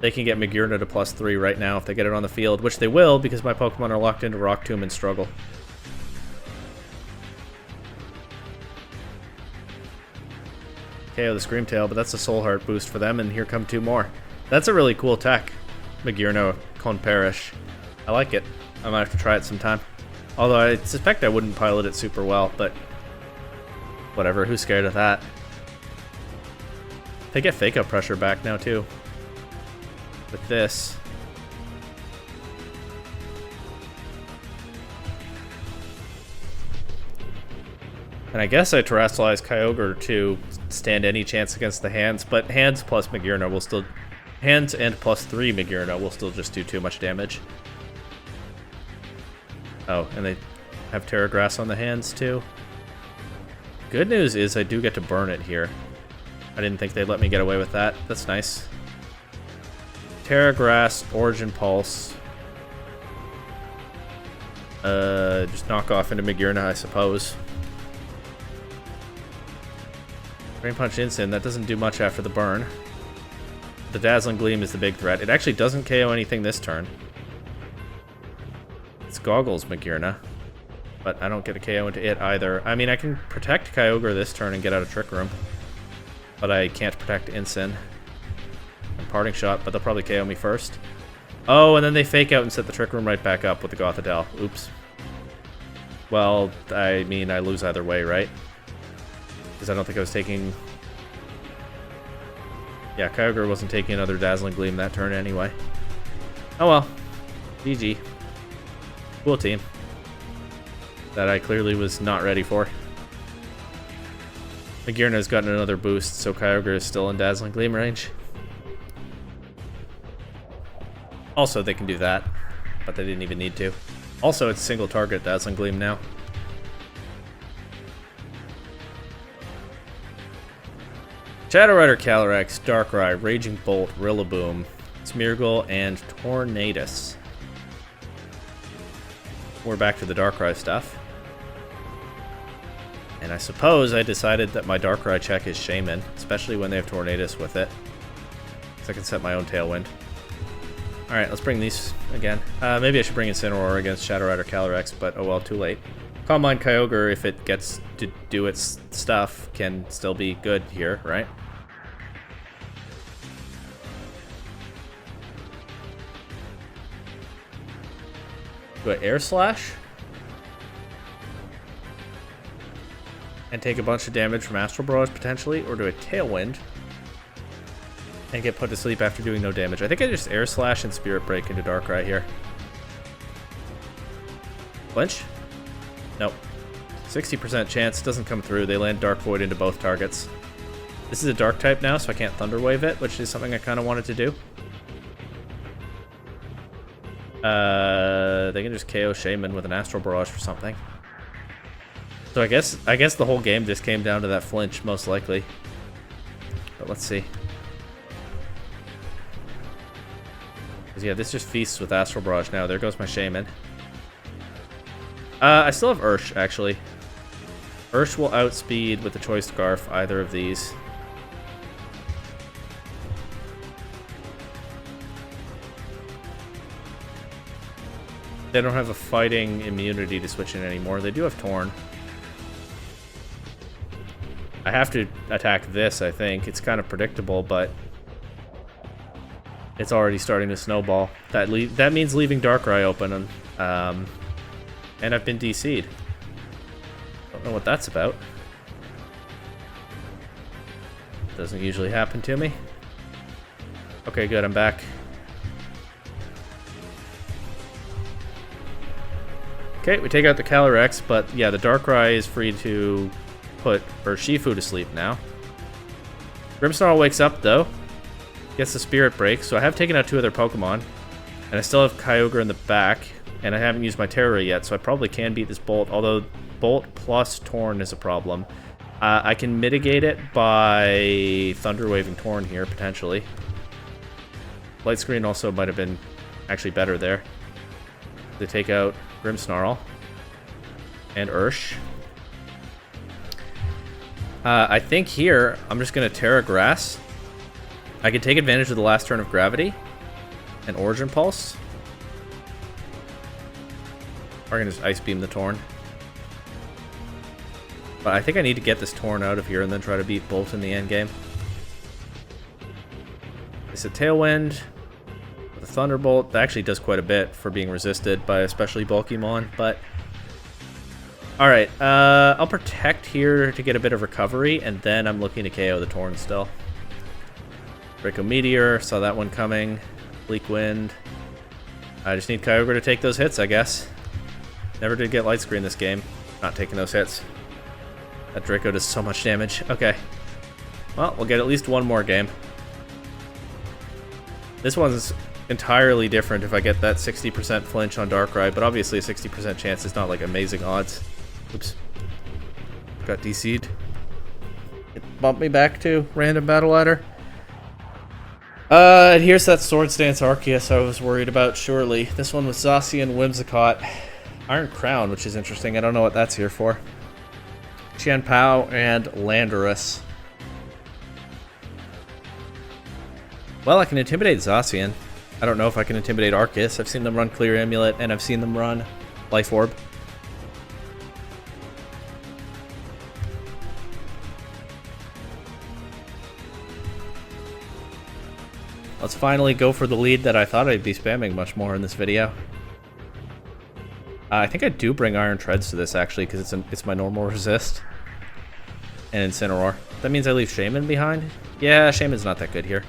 they can get Magearna to +3 right now if they get it on the field, which they will because my Pokemon are locked into Rock Tomb and Struggle. KO the Screamtail, but that's a Soul Heart boost for them, and here come two more. That's a really cool tech, Magearna Con Perish. I like it. I might have to try it sometime. Although I suspect I wouldn't pilot it super well, but whatever, who's scared of that? They get Fake Out Pressure back now too. With this. And I guess I Terrasilize Kyogre to stand any chance against the hands, but hands plus Magearna will still... Hands and +3 Magearna will still just do too much damage. Oh, and they have Terra Grass on the hands too. Good news is I do get to burn it here. I didn't think they'd let me get away with that. That's nice. Terra Grass, Origin Pulse. Just knock off into Magearna, I suppose. Rain Punch Instant, that doesn't do much after the burn. The Dazzling Gleam is the big threat. It actually doesn't KO anything this turn. It's Goggles Magearna, but I don't get a KO into it either. I mean, I can protect Kyogre this turn and get out of Trick Room, but I can't protect Incin and Parting Shot, but they'll probably KO me first. Oh, and then they fake out and set the Trick Room right back up with the Gothitelle. Oops. Well, I mean, I lose either way, right? Because I don't think I was taking... Yeah, Kyogre wasn't taking another Dazzling Gleam that turn anyway. Oh well. GG. Cool team. That I clearly was not ready for. Magearna's gotten another boost, so Kyogre is still in Dazzling Gleam range. Also, they can do that, but they didn't even need to. Also, it's single target Dazzling Gleam now. Shadow Rider Calyrex, Darkrai, Raging Bolt, Rillaboom, Smeargle, and Tornadus. We're back to the Darkrai stuff. And I suppose I decided that my Darkrai check is Shaman, especially when they have Tornadus with it. So I can set my own Tailwind. Alright, let's bring these again. Maybe I should bring Incineroar against Shadow Rider Calyrex, but oh well, too late. Calm Mind Kyogre, if it gets to do its stuff, can still be good here, right? Do I Air Slash? And take a bunch of damage from Astral Barrage, potentially? Or do I Tailwind? And get put to sleep after doing no damage. I think I just Air Slash and Spirit Break into Darkrai here. Flinch? Nope. 60% chance, doesn't come through. They land Dark Void into both targets. This is a Dark type now, so I can't Thunder Wave it, which is something I kind of wanted to do. They can just KO Shaman with an Astral Barrage for something. So I guess the whole game just came down to that flinch, most likely. But let's see. Because yeah, this just feasts with Astral Barrage now. There goes my Shaman. I still have Ursh, actually. Ursh will outspeed with the Choice Scarf either of these. They don't have a fighting immunity to switch in anymore. They do have Torn. I have to attack this, I think. It's kind of predictable, but it's already starting to snowball. That means leaving Darkrai open, and I've been DC'd. Don't know what that's about. Doesn't usually happen to me. Okay, good, I'm back. Okay, we take out the Calyrex, but yeah, the Darkrai is free to put Urshifu to sleep now. Grimmsnarl wakes up, though. Gets the Spirit Break, so I have taken out 2 other Pokemon. And I still have Kyogre in the back, and I haven't used my Terror yet, so I probably can beat this Bolt, although Bolt plus Torn is a problem. I can mitigate it by Thunder Waving Torn here, potentially. Light Screen also might have been actually better there. They take out Grimmsnarl and Ursh. I think here I'm just going to Terra Grass. I can take advantage of the last turn of Gravity and Origin Pulse. Or I can just Ice Beam the Torn. But I think I need to get this Torn out of here and then try to beat Bolt in the end game. It's a Tailwind. The Thunderbolt, that actually does quite a bit for being resisted by especially bulky Mon, but... Alright, I'll Protect here to get a bit of recovery, and then I'm looking to KO the Torn still. Draco Meteor, saw that one coming. Bleak Wind. I just need Kyogre to take those hits, I guess. Never did get Light Screen this game. Not taking those hits. That Draco does so much damage. Okay. Well, we'll get at least one more game. This one's entirely different if I get that 60% flinch on Darkrai, but obviously a 60% chance is not like amazing odds. Oops. Got DC'd. It bumped me back to random battle ladder. And here's that Swords Dance Arceus I was worried about, surely. This one was Zacian, Whimsicott, Iron Crown, which is interesting. I don't know what that's here for. Qianpao and Landorus. Well, I can intimidate Zacian. I don't know if I can intimidate Arceus. I've seen them run Clear Amulet, and I've seen them run Life Orb. Let's finally go for the lead that I thought I'd be spamming much more in this video. I think I do bring Iron Treads to this, actually, because it's my normal resist. And Incineroar. That means I leave Shaman behind? Yeah, Shaman's not that good here.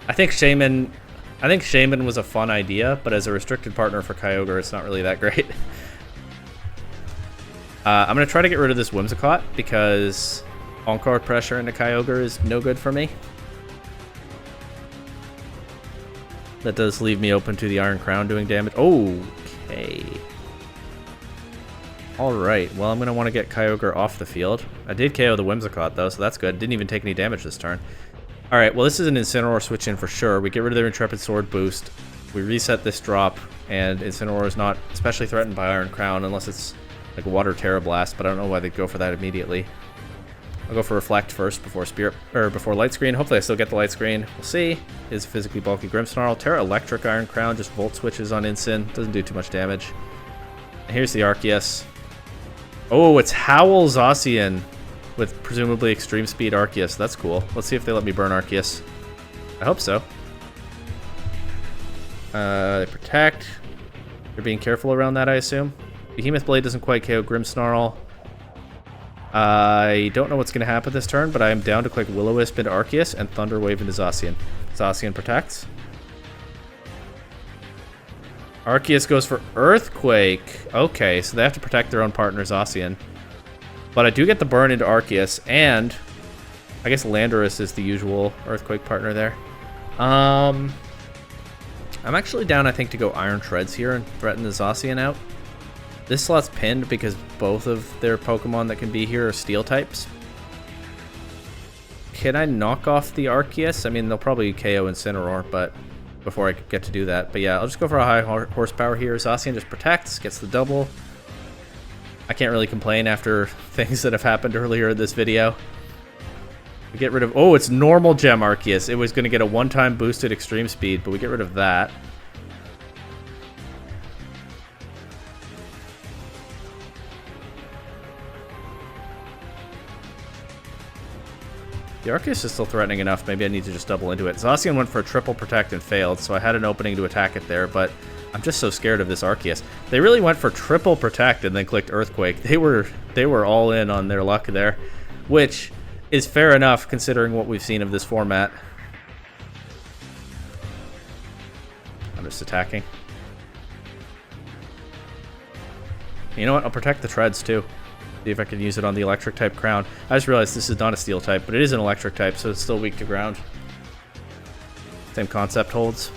I think Shaman was a fun idea, but as a restricted partner for Kyogre, it's not really that great. I'm going to try to get rid of this Whimsicott, because Encore pressure into Kyogre is no good for me. That does leave me open to the Iron Crown doing damage. Okay. Alright, well I'm going to want to get Kyogre off the field. I did KO the Whimsicott though, so that's good. Didn't even take any damage this turn. Alright, well this is an Incineroar switch in for sure. We get rid of their Intrepid Sword boost. We reset this drop, and Incineroar is not especially threatened by Iron Crown unless it's like a Water Terra Blast, but I don't know why they'd go for that immediately. I'll go for Reflect first before before Light Screen. Hopefully I still get the Light Screen. We'll see. Is physically bulky Grimmsnarl. Terra Electric Iron Crown just Volt switches on Incin. Doesn't do too much damage. And here's the Arceus. Oh, it's Howl Zacian with presumably Extreme Speed Arceus. That's cool. Let's see if they let me burn Arceus. I hope so. They Protect. They're being careful around that, I assume. Behemoth Blade doesn't quite KO Grimmsnarl. I don't know what's going to happen this turn, but I am down to click Will-O-Wisp into Arceus and Thunder Wave into Zacian. Zacian protects. Arceus goes for Earthquake. Okay, so they have to protect their own partner, Zacian. But I do get the burn into Arceus, and I guess Landorus is the usual Earthquake partner there. I'm actually down, I think, to go Iron Treads here and threaten the Zacian out. This slot's pinned because both of their Pokemon that can be here are Steel types. Can I knock off the Arceus? I mean, they'll probably KO Incineroar, but before I get to do that. But yeah, I'll just go for a high horsepower here. Zacian just protects, gets the double. I can't really complain after things that have happened earlier in this video. We get rid of... Oh, it's normal Gem Arceus. It was going to get a one-time boosted extreme speed, but we get rid of that. The Arceus is still threatening enough. Maybe I need to just double into it. Zacian went for a triple protect and failed, so I had an opening to attack it there, but I'm just so scared of this Arceus. They really went for triple protect and then clicked Earthquake. They were all in on their luck there, which is fair enough considering what we've seen of this format. I'm just attacking. You know what? I'll protect the treads too. See if I can use it on the electric type crown. I just realized this is not a steel type, but it is an electric type, so it's still weak to ground. Same concept holds.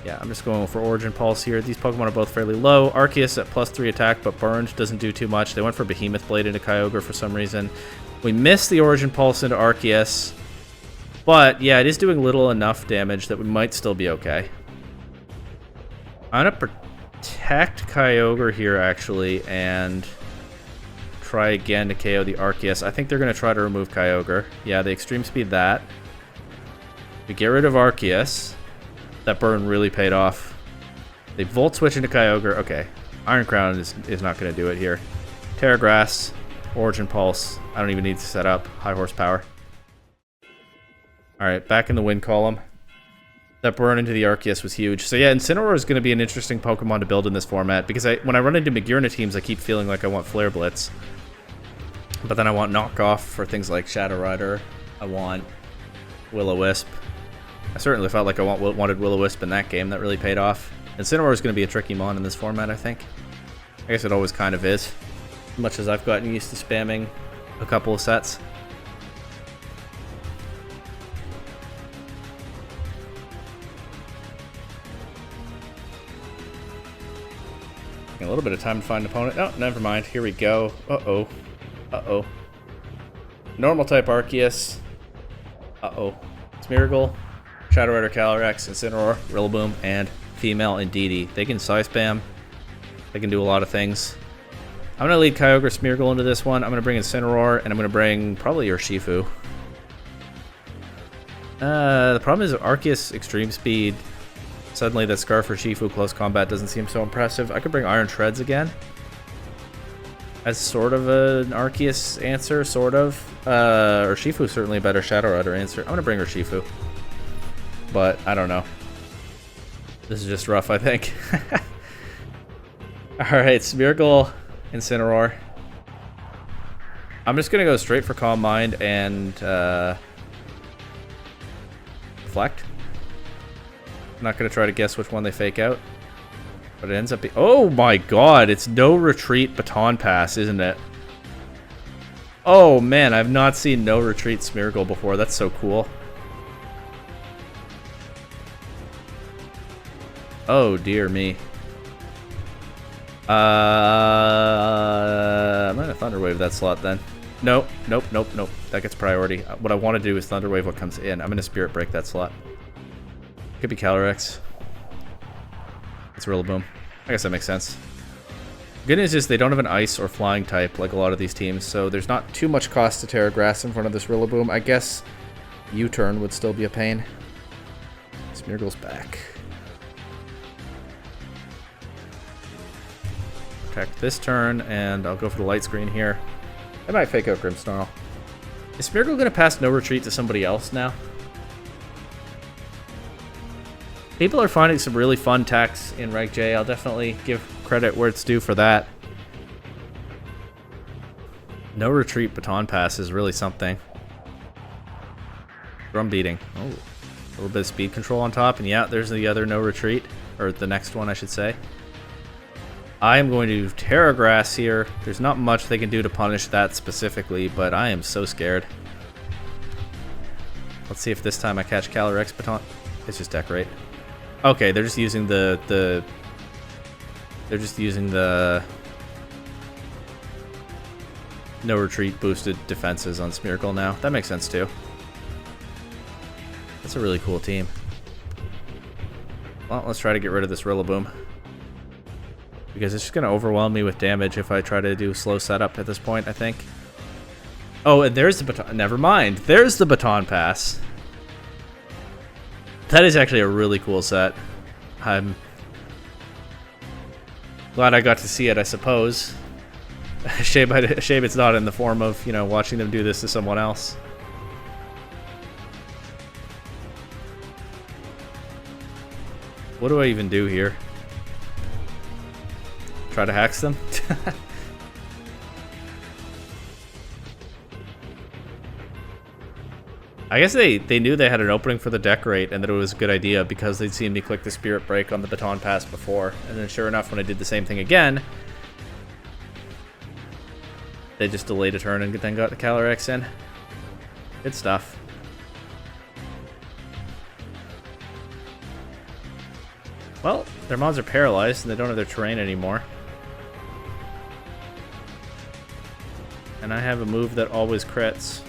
Yeah, I'm just going for Origin Pulse here. These Pokemon are both fairly low. Arceus at +3 attack, but burned doesn't do too much. They went for Behemoth Blade into Kyogre for some reason. We missed the Origin Pulse into Arceus, but yeah, it is doing little enough damage that we might still be okay. I'm gonna protect Kyogre here, actually, and try again to KO the Arceus. I think they're going to try to remove Kyogre. Yeah, they extreme speed that. We get rid of Arceus. That burn really paid off. They Volt Switch into Kyogre. Okay, Iron Crown is not going to do it here. Terra Grass, Origin Pulse. I don't even need to set up. High horsepower. Alright, back in the win column. That burn into the Arceus was huge. So yeah, Incineroar is going to be an interesting Pokemon to build in this format, because when I run into Magearna teams, I keep feeling like I want Flare Blitz. But then I want Knockoff for things like Shadow Rider. I want Will-O-Wisp. I certainly felt like I wanted Will-O-Wisp in that game. That really paid off. Incineroar is going to be a tricky mon in this format, I think. I guess it always kind of is. As much as I've gotten used to spamming a couple of sets. A little bit of time to find an opponent. Oh, never mind. Here we go. Uh-oh. Uh-oh. Normal type Arceus. Uh-oh. Smeargle, Shadow Rider Calyrex, Incineroar, Rillaboom, and female Indeedee. They can Psy Spam. They can do a lot of things. I'm going to lead Kyogre Smeargle into this one. I'm going to bring Incineroar, and I'm going to bring probably Urshifu. The problem is Arceus Extreme Speed. Suddenly that Scarf for Urshifu close combat doesn't seem so impressive. I could bring Iron Treads again. As sort of an Arceus answer, sort of. Urshifu's certainly a better Shadow Rider answer. I'm going to bring Urshifu. But, I don't know. This is just rough, I think. Alright, Smeargle, Incineroar. I'm just going to go straight for Calm Mind and Reflect. I'm not going to try to guess which one they fake out. But it ends up being... Oh my god, it's No Retreat Baton Pass, isn't it? Oh man, I've not seen No Retreat Smeargle before. That's so cool. Oh dear me. I'm going to Thunder Wave that slot then. Nope, nope, nope, nope. That gets priority. What I want to do is Thunder Wave what comes in. I'm going to Spirit Break that slot. Could be Calyrex. It's Rillaboom. I guess that makes sense. Good news is they don't have an Ice or Flying type like a lot of these teams, so there's not too much cost to Terra Grass in front of this Rillaboom. I guess U-turn would still be a pain. Smeargle's back. Protect this turn, and I'll go for the Light Screen here. I might fake out Grimmsnarl. Is Smeargle going to pass No Retreat to somebody else now? People are finding some really fun techs in Reg J. I'll definitely give credit where it's due for that. No Retreat Baton Pass is really something. Drum Beating. Oh, a little bit of speed control on top. And yeah, there's the other No Retreat. Or the next one, I should say. I am going to Terra Grass here. There's not much they can do to punish that specifically, but I am so scared. Let's see if this time I catch Calyrex Baton. It's just Decorate. Okay, they're just using the No Retreat boosted defenses on Smeargle now. That makes sense too. That's a really cool team. Well, let's try to get rid of this Rillaboom. Because it's just going to overwhelm me with damage if I try to do slow setup at this point, I think. Oh, and there's the baton. Never mind. There's the baton pass. That is actually a really cool set. I'm glad I got to see it, I suppose. Shame it's not in the form of, you know, watching them do this to someone else. What do I even do here? Try to hex them? I guess they knew they had an opening for the decorate and that it was a good idea because they'd seen me click the spirit break on the baton pass before. And then sure enough, when I did the same thing again, they just delayed a turn and then got the Calyrex in. Good stuff. Well, their mons are paralyzed and they don't have their terrain anymore. And I have a move that always crits.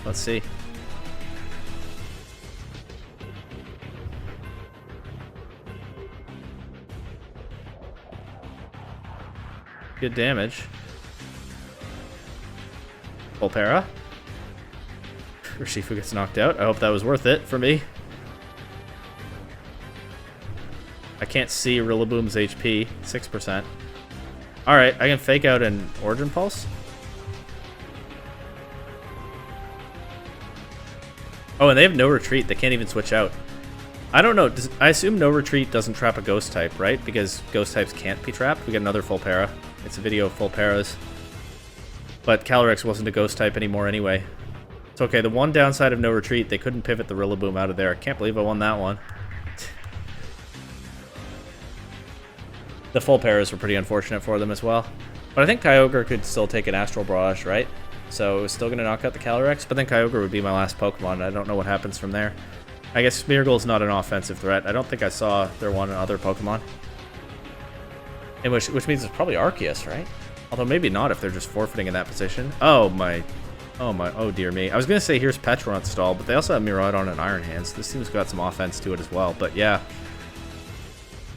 Let's see. Good damage. Volpera. Urshifu gets knocked out. I hope that was worth it for me. I can't see Rillaboom's HP. 6%. Alright, I can fake out an Origin Pulse. Oh, and they have no retreat. They can't even switch out. I don't know. I assume no retreat doesn't trap a ghost type, right? Because ghost types can't be trapped. We get another Volpera. It's a video of Volperas. But Calyrex wasn't a ghost type anymore anyway. It's okay. The one downside of no retreat, they couldn't pivot the Rillaboom out of there. I can't believe I won that one. The Volperas were pretty unfortunate for them as well. But I think Kyogre could still take an Astral Barrage, right? So it was still going to knock out the Calyrex, but then Kyogre would be my last Pokemon. I don't know what happens from there. I guess Smeargle's not an offensive threat. I don't think I saw their one other Pokemon. And which means it's probably Arceus, right? Although maybe not if they're just forfeiting in that position. Oh dear me. I was going to say here's Pecharunt stall, but they also have Miraidon and Iron Hands. This team's got some offense to it as well, but yeah.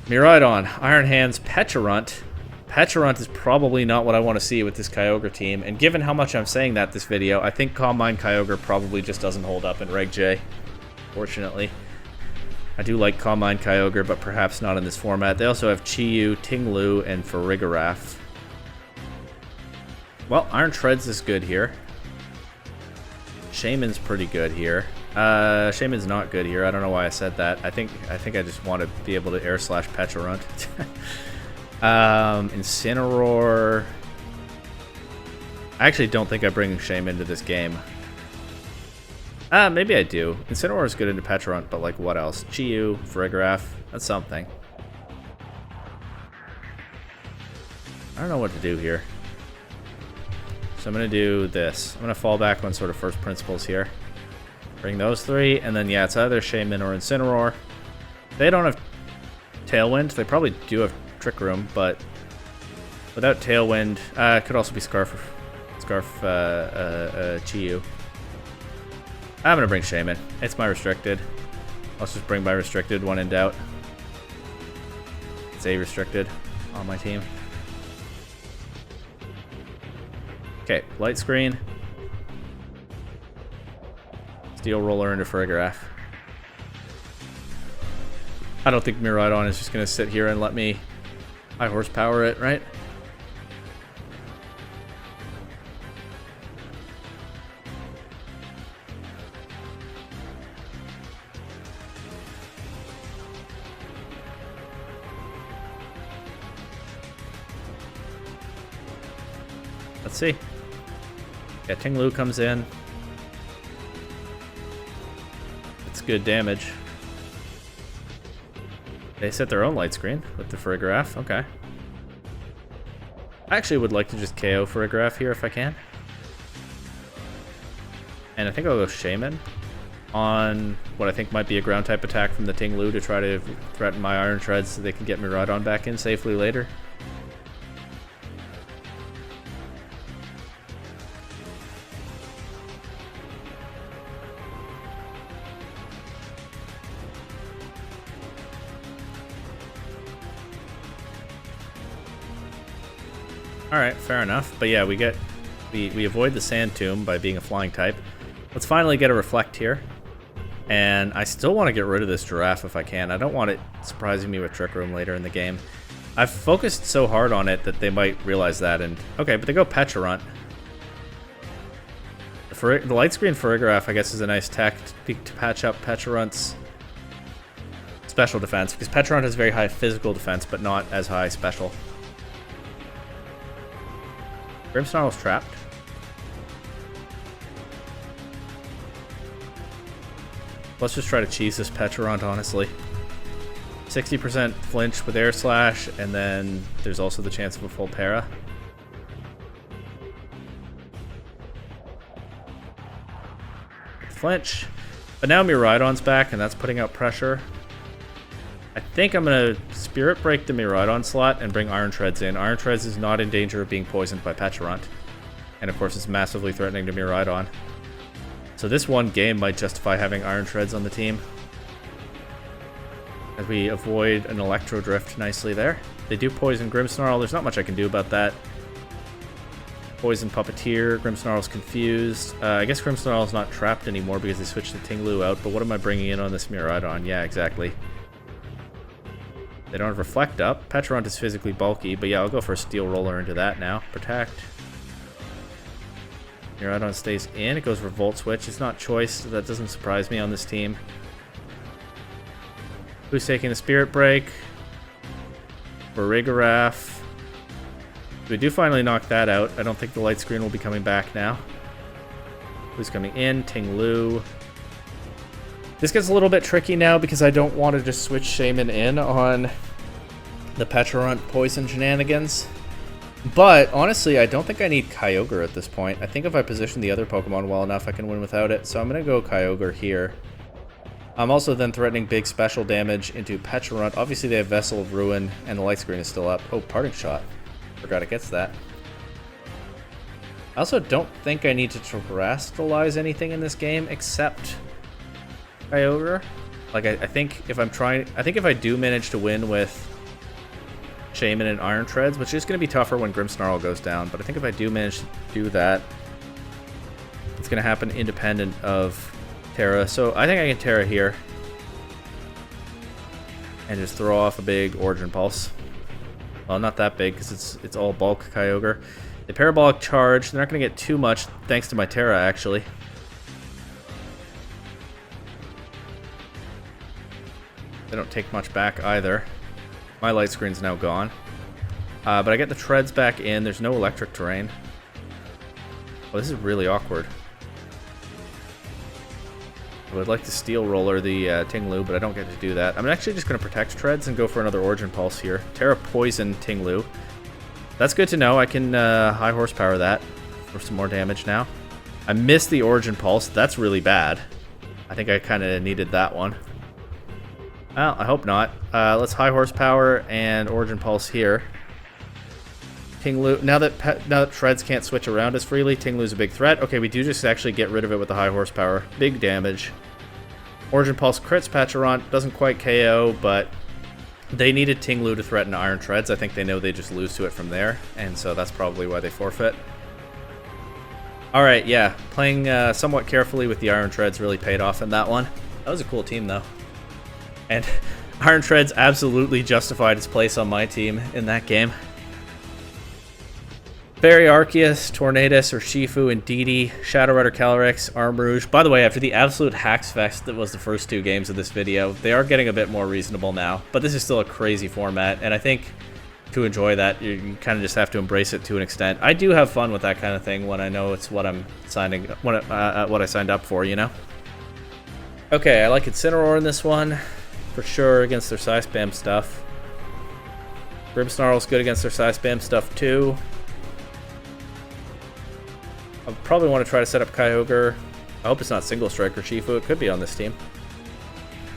Miraidon, Iron Hands, Pecharunt. Pecharunt is probably not what I want to see with this Kyogre team, and given how much I'm saying that this video, I think Calm Mind Kyogre probably just doesn't hold up in Reg J, fortunately. I do like Calm Mind Kyogre, but perhaps not in this format. They also have Chi-Yu, Ting-Lu, and Farigiraf. Well, Iron Treads is good here. Shaman's pretty good here. Shaman's not good here. I don't know why I said that. I think I just want to be able to Air Slash Pecharunt. Incineroar. I actually don't think I bring Shaman into this game. Maybe I do. Incineroar is good into Pecharunt, but like what else? Chi-Yu, Farigiraf. That's something. I don't know what to do here. So I'm going to do this. I'm going to fall back on sort of first principles here. Bring those three, and then yeah, it's either Shaman or Incineroar. They don't have Tailwind. They probably do have Trick Room, but without Tailwind, it could also be Chi-Yu. I'm gonna bring Shaman. It's my restricted. Let's just bring my restricted when in doubt. It's a restricted on my team. Okay, Light Screen. Steel Roller into Farigiraf. I don't think Miraidon is just gonna sit here and let me high horsepower it, right? Let's see. Yeah, Ting-Lu comes in. It's good damage. They set their own light screen with the Farigiraf. Okay. I actually would like to just KO Farigiraf here if I can. And I think I'll go Shaman on what I think might be a ground type attack from the Ting-Lu to try to threaten my Iron Treads so they can get Miraidon back in safely later. Alright, fair enough. But yeah, we avoid the Sand Tomb by being a flying type. Let's finally get a Reflect here. And I still want to get rid of this Giraffe if I can. I don't want it surprising me with Trick Room later in the game. I've focused so hard on it that they might realize that. And okay, but they go Pecharunt. The Light Screen Farigiraf, I guess, is a nice tech to patch up Pecharunt's special defense, because Pecharunt has very high physical defense, but not as high special. Grimmsnarl's trapped. Let's just try to cheese this Pecharunt, honestly. 60% flinch with Air Slash, and then there's also the chance of a full para. Flinch. But now Miraidon's back, and that's putting out pressure. I think I'm going to Spirit Break the Miraidon slot and bring Iron Treads in. Iron Treads is not in danger of being poisoned by Pecharunt. And of course it's massively threatening to Miraidon. So this one game might justify having Iron Treads on the team. As we avoid an Electro Drift nicely there. They do poison Grimmsnarl. There's not much I can do about that. Poison Puppeteer. Grimmsnarl's confused. I guess Grimmsnarl's not trapped anymore because they switched the Tinglu out. But what am I bringing in on this Miraidon? Yeah, exactly. They don't have Reflect up. Pecharunt is physically bulky. But yeah, I'll go for a Steel Roller into that now. Protect. Miraidon stays in. It goes Revolt Switch. It's not choice. That doesn't surprise me on this team. Who's taking the Spirit Break? Farigiraf. We do finally knock that out. I don't think the Light Screen will be coming back now. Who's coming in? Tinglu. This gets a little bit tricky now because I don't want to just switch Shaman in on the Pecharunt poison shenanigans. But, honestly, I don't think I need Kyogre at this point. I think if I position the other Pokemon well enough, I can win without it. So I'm going to go Kyogre here. I'm also then threatening big special damage into Pecharunt. Obviously, they have Vessel of Ruin, and the Light Screen is still up. Oh, Parting Shot. Forgot it gets that. I also don't think I need to Terastallize anything in this game, except Kyogre. Like, I think if I'm trying... I think if I do manage to win with Shaman and Iron Treads, which is going to be tougher when Grimmsnarl goes down, but I think if I do manage to do that, it's going to happen independent of Terra. So I think I can Terra here and just throw off a big Origin Pulse. Well, not that big because it's all bulk Kyogre. The Parabolic Charge, they're not going to get too much thanks to my Terra, actually. They don't take much back either. My Light Screen's now gone. But I get the Treads back in. There's no electric terrain. Oh, this is really awkward. I would like to Steel Roller the Tinglu, but I don't get to do that. I'm actually just going to protect Treads and go for another Origin Pulse here. Terra Poison Tinglu. That's good to know. I can high horsepower that for some more damage now. I missed the Origin Pulse. That's really bad. I think I kind of needed that one. Well, I hope not. Let's high horsepower and Origin Pulse here. Tinglu. Now that Treads can't switch around as freely, Tinglu's a big threat. Okay, we do just actually get rid of it with the high horsepower. Big damage. Origin Pulse crits Pecharunt. Doesn't quite KO, but they needed Tinglu to threaten Iron Treads. I think they know they just lose to it from there, and so that's probably why they forfeit. Alright, yeah. Playing somewhat carefully with the Iron Treads really paid off in that one. That was a cool team, though. And Iron Treads absolutely justified its place on my team in that game. Fairy Arceus, Tornadus, Urshifu, and Indeedee, Shadow Rider Calyrex, Armarouge. By the way, after the absolute hacks fest that was the first two games of this video, they are getting a bit more reasonable now. But this is still a crazy format, and I think to enjoy that, you kind of just have to embrace it to an extent. I do have fun with that kind of thing when I know it's what I'm signing, what I signed up for, you know? Okay, I like Incineroar in this one. For sure, against their Psy Spam stuff. Grimmsnarl's good against their Psy Spam stuff, too. I probably want to try to set up Kyogre. I hope it's not Single Strike Urshifu. It could be on this team.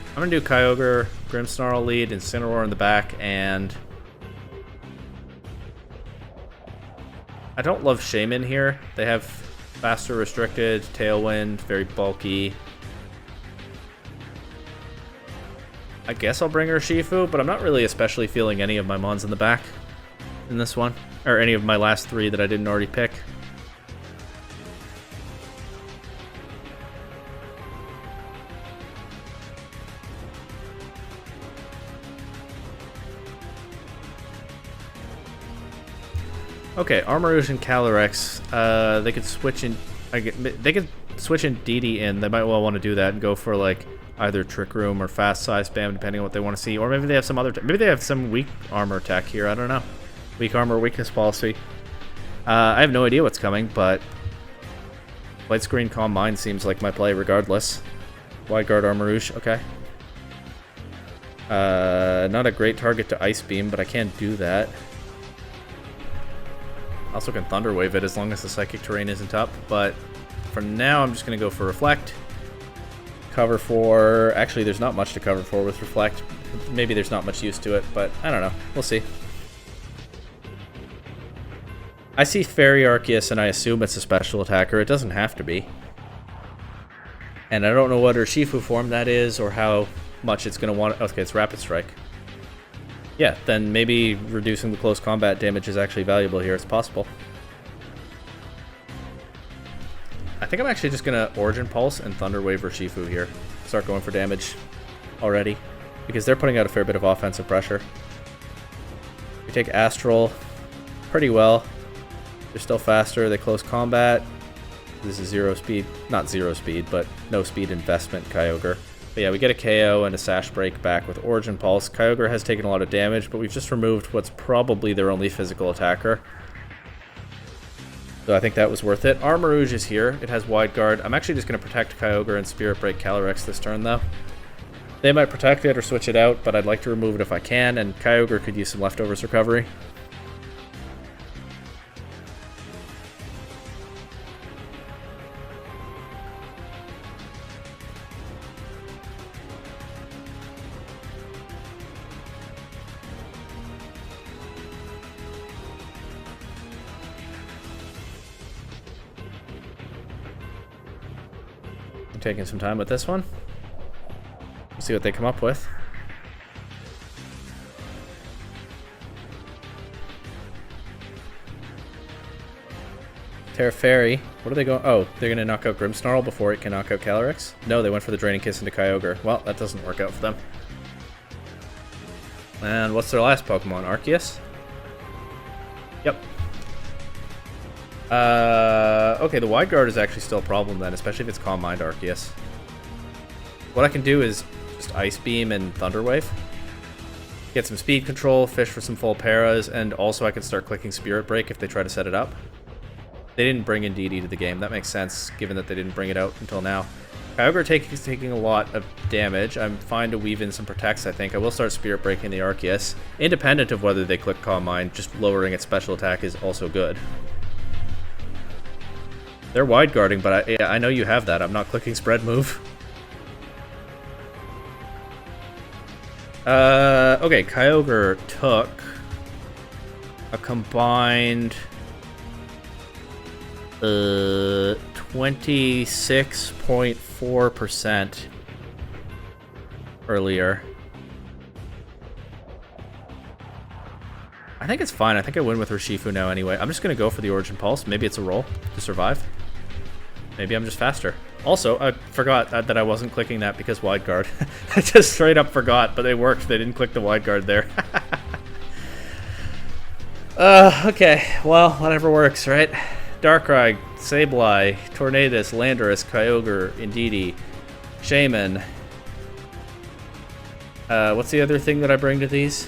I'm going to do Kyogre, Grimmsnarl lead, Incineroar in the back, and... I don't love Shaman here. They have faster restricted, Tailwind, very bulky... I guess I'll bring Urshifu, but I'm not really especially feeling any of my Mons in the back in this one. or any of my last 3 that I didn't already pick. Okay, Armarouge and Calyrex, they could switch in. They could switch in DD in. They might well want to do that and go for like either Trick Room or Fast Size Spam, depending on what they want to see. Or maybe they have some other. Maybe they have some weak armor tech here. I don't know. Weak armor, weakness policy. I have no idea what's coming, but Light Screen Calm Mind seems like my play regardless. Wide Guard Armarouge, okay. Not a great target to Ice Beam, but I can't do that. Also can Thunder Wave it as long as the Psychic Terrain isn't up, but for now I'm just going to go for Reflect. Cover for... Actually, there's not much to cover for with Reflect. Maybe there's not much use to it, but I don't know. We'll see. I see Fairy Arceus and I assume it's a special attacker. It doesn't have to be. And I don't know what Urshifu form that is or how much it's going to want... Okay, it's Rapid Strike. Yeah, then maybe reducing the close combat damage is actually valuable here. It's possible. I think I'm actually just going to Origin Pulse and Thunder Wave Urshifu here. Start going for damage already. Because they're putting out a fair bit of offensive pressure. We take Astral pretty well. They're still faster. They close combat. This is 0 speed. Not 0 speed, but no speed investment Kyogre. But yeah, we get a KO and a Sash Break back with Origin Pulse. Kyogre has taken a lot of damage, but we've just removed what's probably their only physical attacker. So I think that was worth it. Armarouge is here. It has Wide Guard. I'm actually just going to protect Kyogre and Spirit Break Calyrex this turn, though. They might protect it or switch it out, but I'd like to remove it if I can, and Kyogre could use some Leftovers recovery. Taking some time with this one. We'll see what they come up with. Terra Fairy. What are they going? Oh, they're going to knock out Grimmsnarl before it can knock out Calyrex? No, they went for the Draining Kiss into Kyogre. Well, that doesn't work out for them. And what's their last Pokemon? Arceus? Yep. Okay, the Wide Guard is actually still a problem then, especially if it's Calm Mind Arceus. What I can do is just Ice Beam and Thunder Wave. Get some speed control, fish for some full paras, and also I can start clicking Spirit Break if they try to set it up. They didn't bring in DD to the game. That makes sense, given that they didn't bring it out until now. Kyogre is taking a lot of damage. I'm fine to weave in some protects, I think. I will start Spirit Breaking the Arceus. Independent of whether they click Calm Mind, just lowering its special attack is also good. They're Wide Guarding, but I know you have that. I'm not clicking Spread Move. Okay, Kyogre took a combined 26.4% earlier. I think it's fine. I think I win with Urshifu now anyway. I'm just going to go for the Origin Pulse. Maybe it's a roll to survive. Maybe I'm just faster. Also, I forgot that I wasn't clicking that because Wide Guard. I just straight up forgot, but it worked. They didn't click the Wide Guard there. Okay. Well, whatever works, right? Darkrai, Sableye, Tornadus, Landorus, Kyogre, Indeedee, Shaman. What's the other thing that I bring to these?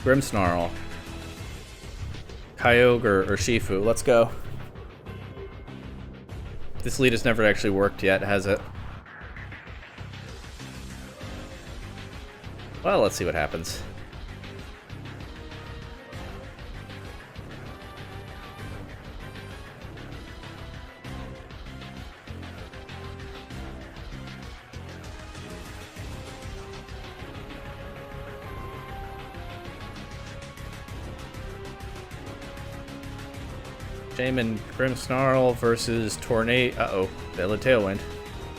Grimmsnarl, Kyogre, Urshifu. Let's go. This lead has never actually worked yet, has it? Well, let's see what happens. Shaman Grimmsnarl versus Tornado. Uh-oh. Valid Tailwind.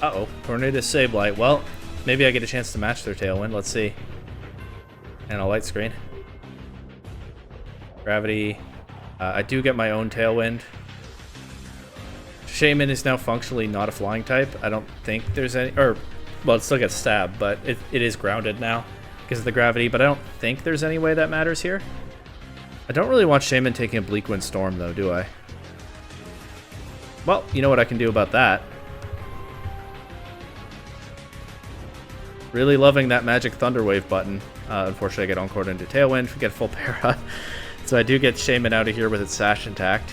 Uh-oh. Tornadus Sableye. Well, maybe I get a chance to match their Tailwind. Let's see. And a Light Screen. Gravity. I do get my own Tailwind. Shaman is now functionally not a flying type. I don't think there's any... Or, well, it still gets stabbed, but it is grounded now because of the gravity. But I don't think there's any way that matters here. I don't really want Shaman taking a Bleak Wind Storm, though, do I? Well, you know what I can do about that. Really loving that Magic Thunder Wave button. Unfortunately, I get Encored into Tailwind. We get full para. So I do get Shaman out of here with its Sash intact.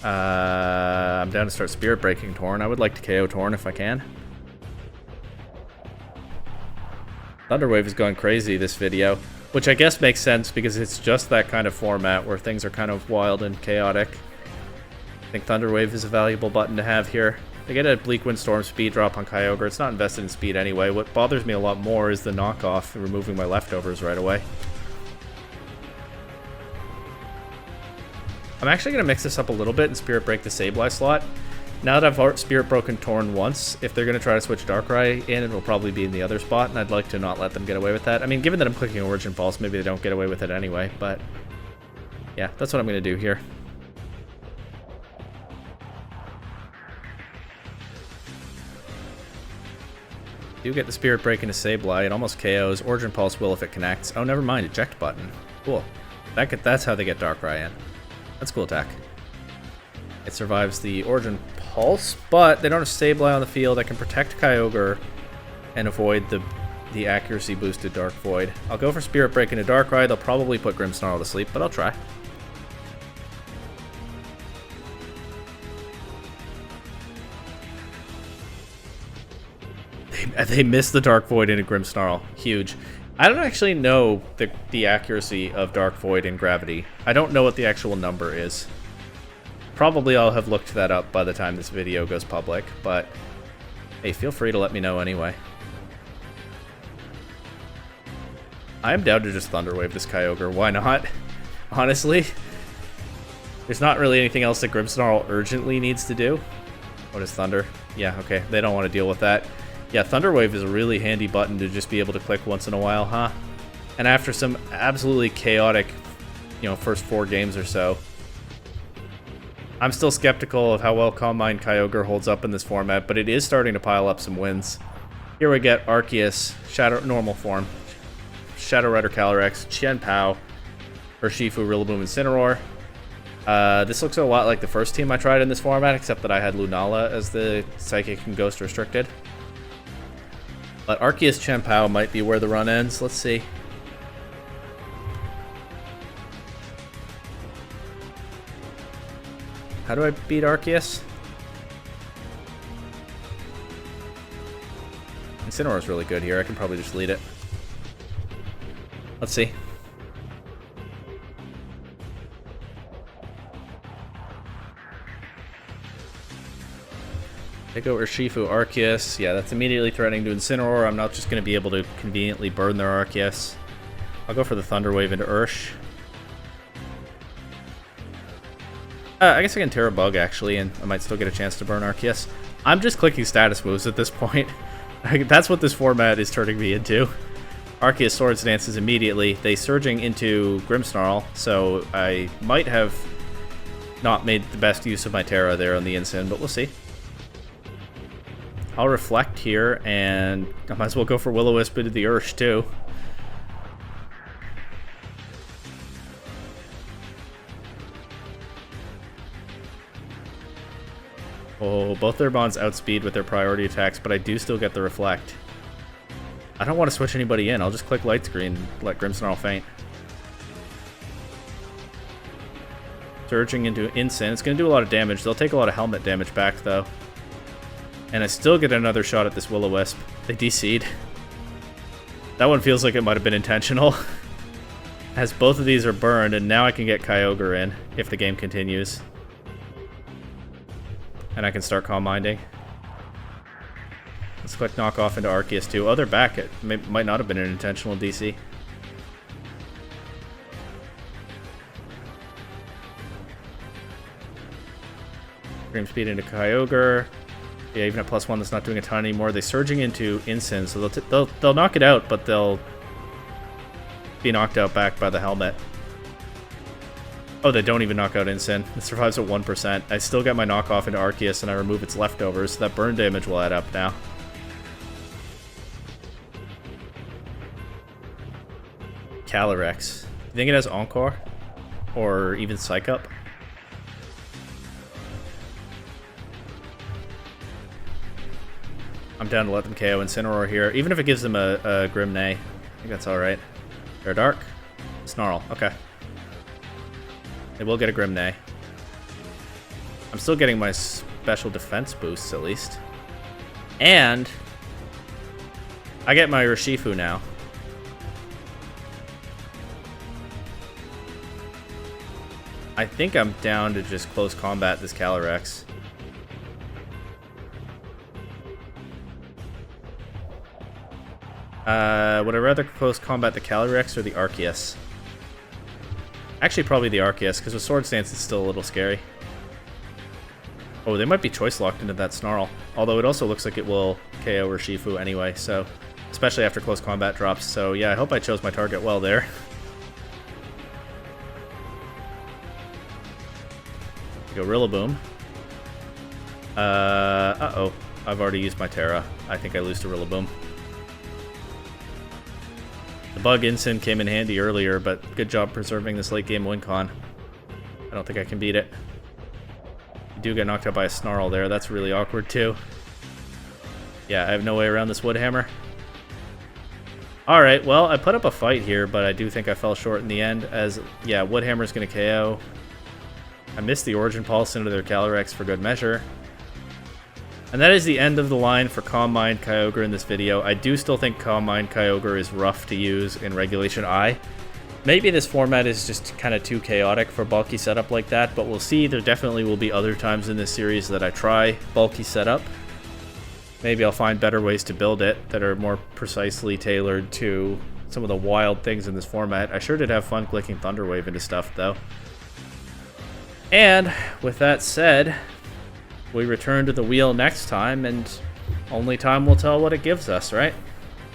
I'm down to start Spirit Breaking Torn. I would like to KO Torn if I can. Thunderwave is going crazy this video, which I guess makes sense because it's just that kind of format where things are kind of wild and chaotic. I think Thunderwave is a valuable button to have here. They get a Bleak Wind Storm speed drop on Kyogre. It's not invested in speed anyway. What bothers me a lot more is the knockoff and removing my leftovers right away. I'm actually going to mix this up a little bit and Spirit Break the Sableye slot. Now that I've Spirit Broken Torn once, if they're going to try to switch Darkrai in, it'll probably be in the other spot, and I'd like to not let them get away with that. I mean, given that I'm clicking Origin Pulse, maybe they don't get away with it anyway, but yeah, that's what I'm going to do here. Do get the Spirit Break into Sableye. It almost KOs. Origin Pulse will if it connects. Oh, never mind. Eject button. Cool. That's how they get Darkrai in. That's a cool attack. It survives the Origin Pulse, but they don't have Sableye on the field. I can protect Kyogre and avoid the accuracy boosted Dark Void. I'll go for Spirit Break into Darkrai. They'll probably put Grimmsnarl to sleep, but I'll try. They missed the Dark Void into Grimmsnarl. Huge. I don't actually know the accuracy of Dark Void and Gravity. I don't know what the actual number is. Probably I'll have looked that up by the time this video goes public, but hey, feel free to let me know anyway. I am down to just Thunderwave this Kyogre. Why not? Honestly, there's not really anything else that Grimmsnarl urgently needs to do. What is Thunder? Yeah, okay. They don't want to deal with that. Yeah, Thunderwave is a really handy button to just be able to click once in a while, huh? And after some absolutely chaotic, first 4 games or so, I'm still skeptical of how well Calm Mind Kyogre holds up in this format, but it is starting to pile up some wins. Here we get Arceus, normal form, Shadow Rider Calyrex, Chien-Pao, Urshifu, Rillaboom, Incineroar. This looks a lot like the first team I tried in this format, except that I had Lunala as the Psychic and Ghost restricted. But Arceus Chien-Pao might be where the run ends. Let's see. How do I beat Arceus? Incineroar's really good here. I can probably just lead it. Let's see. They go Urshifu, Arceus. Yeah, that's immediately threatening to Incineroar. I'm not just going to be able to conveniently burn their Arceus. I'll go for the Thunder Wave into Ursh. I guess I can Terra Bug, actually, and I might still get a chance to burn Arceus. I'm just clicking status moves at this point. That's what this format is turning me into. Arceus Swords Dances immediately. They Surging into Grimmsnarl, so I might have not made the best use of my Terra there on the Incin, but we'll see. I'll Reflect here, and I might as well go for Will-O-Wisp into the Ursh, too. Oh, both their bonds outspeed with their priority attacks, but I do still get the Reflect. I don't want to switch anybody in. I'll just click Light Screen and let Grimmsnarl faint. Surging into Incin. It's going to do a lot of damage. They'll take a lot of helmet damage back, though. And I still get another shot at this Will-O-Wisp. They DC'd. That one feels like it might have been intentional. As both of these are burned, and now I can get Kyogre in if the game continues. And I can start Calm Minding. Let's click Knockoff into Arceus too. Oh, they're back. It might not have been an intentional DC. Dream Speed into Kyogre. Yeah, even at +1, that's not doing a ton anymore. They're Surging into Incin, so they'll knock it out, but they'll be knocked out back by the helmet. Oh, they don't even knock out Incin. It survives at 1%. I still get my knockoff into Arceus and I remove its leftovers, so that burn damage will add up now. Calyrex. You think it has Encore? Or even Psych Up? I'm down to let them KO Incineroar here, even if it gives them a Grim Neigh. I think that's alright. Air Dark? Snarl. Okay. They will get a Grim Neigh. I'm still getting my special defense boosts, at least. And I get my Urshifu now. I think I'm down to just close combat this Calyrex. Would I rather close combat the Calyrex or the Arceus? Actually, probably the Arceus, because with Sword Stance it's still a little scary. Oh, they might be choice locked into that Snarl. Although it also looks like it will KO Urshifu anyway, so... especially after close combat drops, so yeah, I hope I chose my target well there. Go Rillaboom. Uh-oh. I've already used my Terra. I think I lose to Rillaboom. The Bug Incin came in handy earlier, but good job preserving this late game win con. I don't think I can beat it. You do get knocked out by a Snarl there. That's really awkward too. Yeah, I have no way around this Wood Hammer. Alright, well, I put up a fight here, but I do think I fell short in the end, as, yeah, Wood Hammer's gonna KO. I missed the Origin Pulse into their Calyrex for good measure. And that is the end of the line for Calm Mind Kyogre in this video. I do still think Calm Mind Kyogre is rough to use in Regulation I. Maybe this format is just kind of too chaotic for bulky setup like that, but we'll see. There definitely will be other times in this series that I try bulky setup. Maybe I'll find better ways to build it that are more precisely tailored to some of the wild things in this format. I sure did have fun clicking Thunder Wave into stuff, though. And with that said, we return to the wheel next time, and only time will tell what it gives us, right?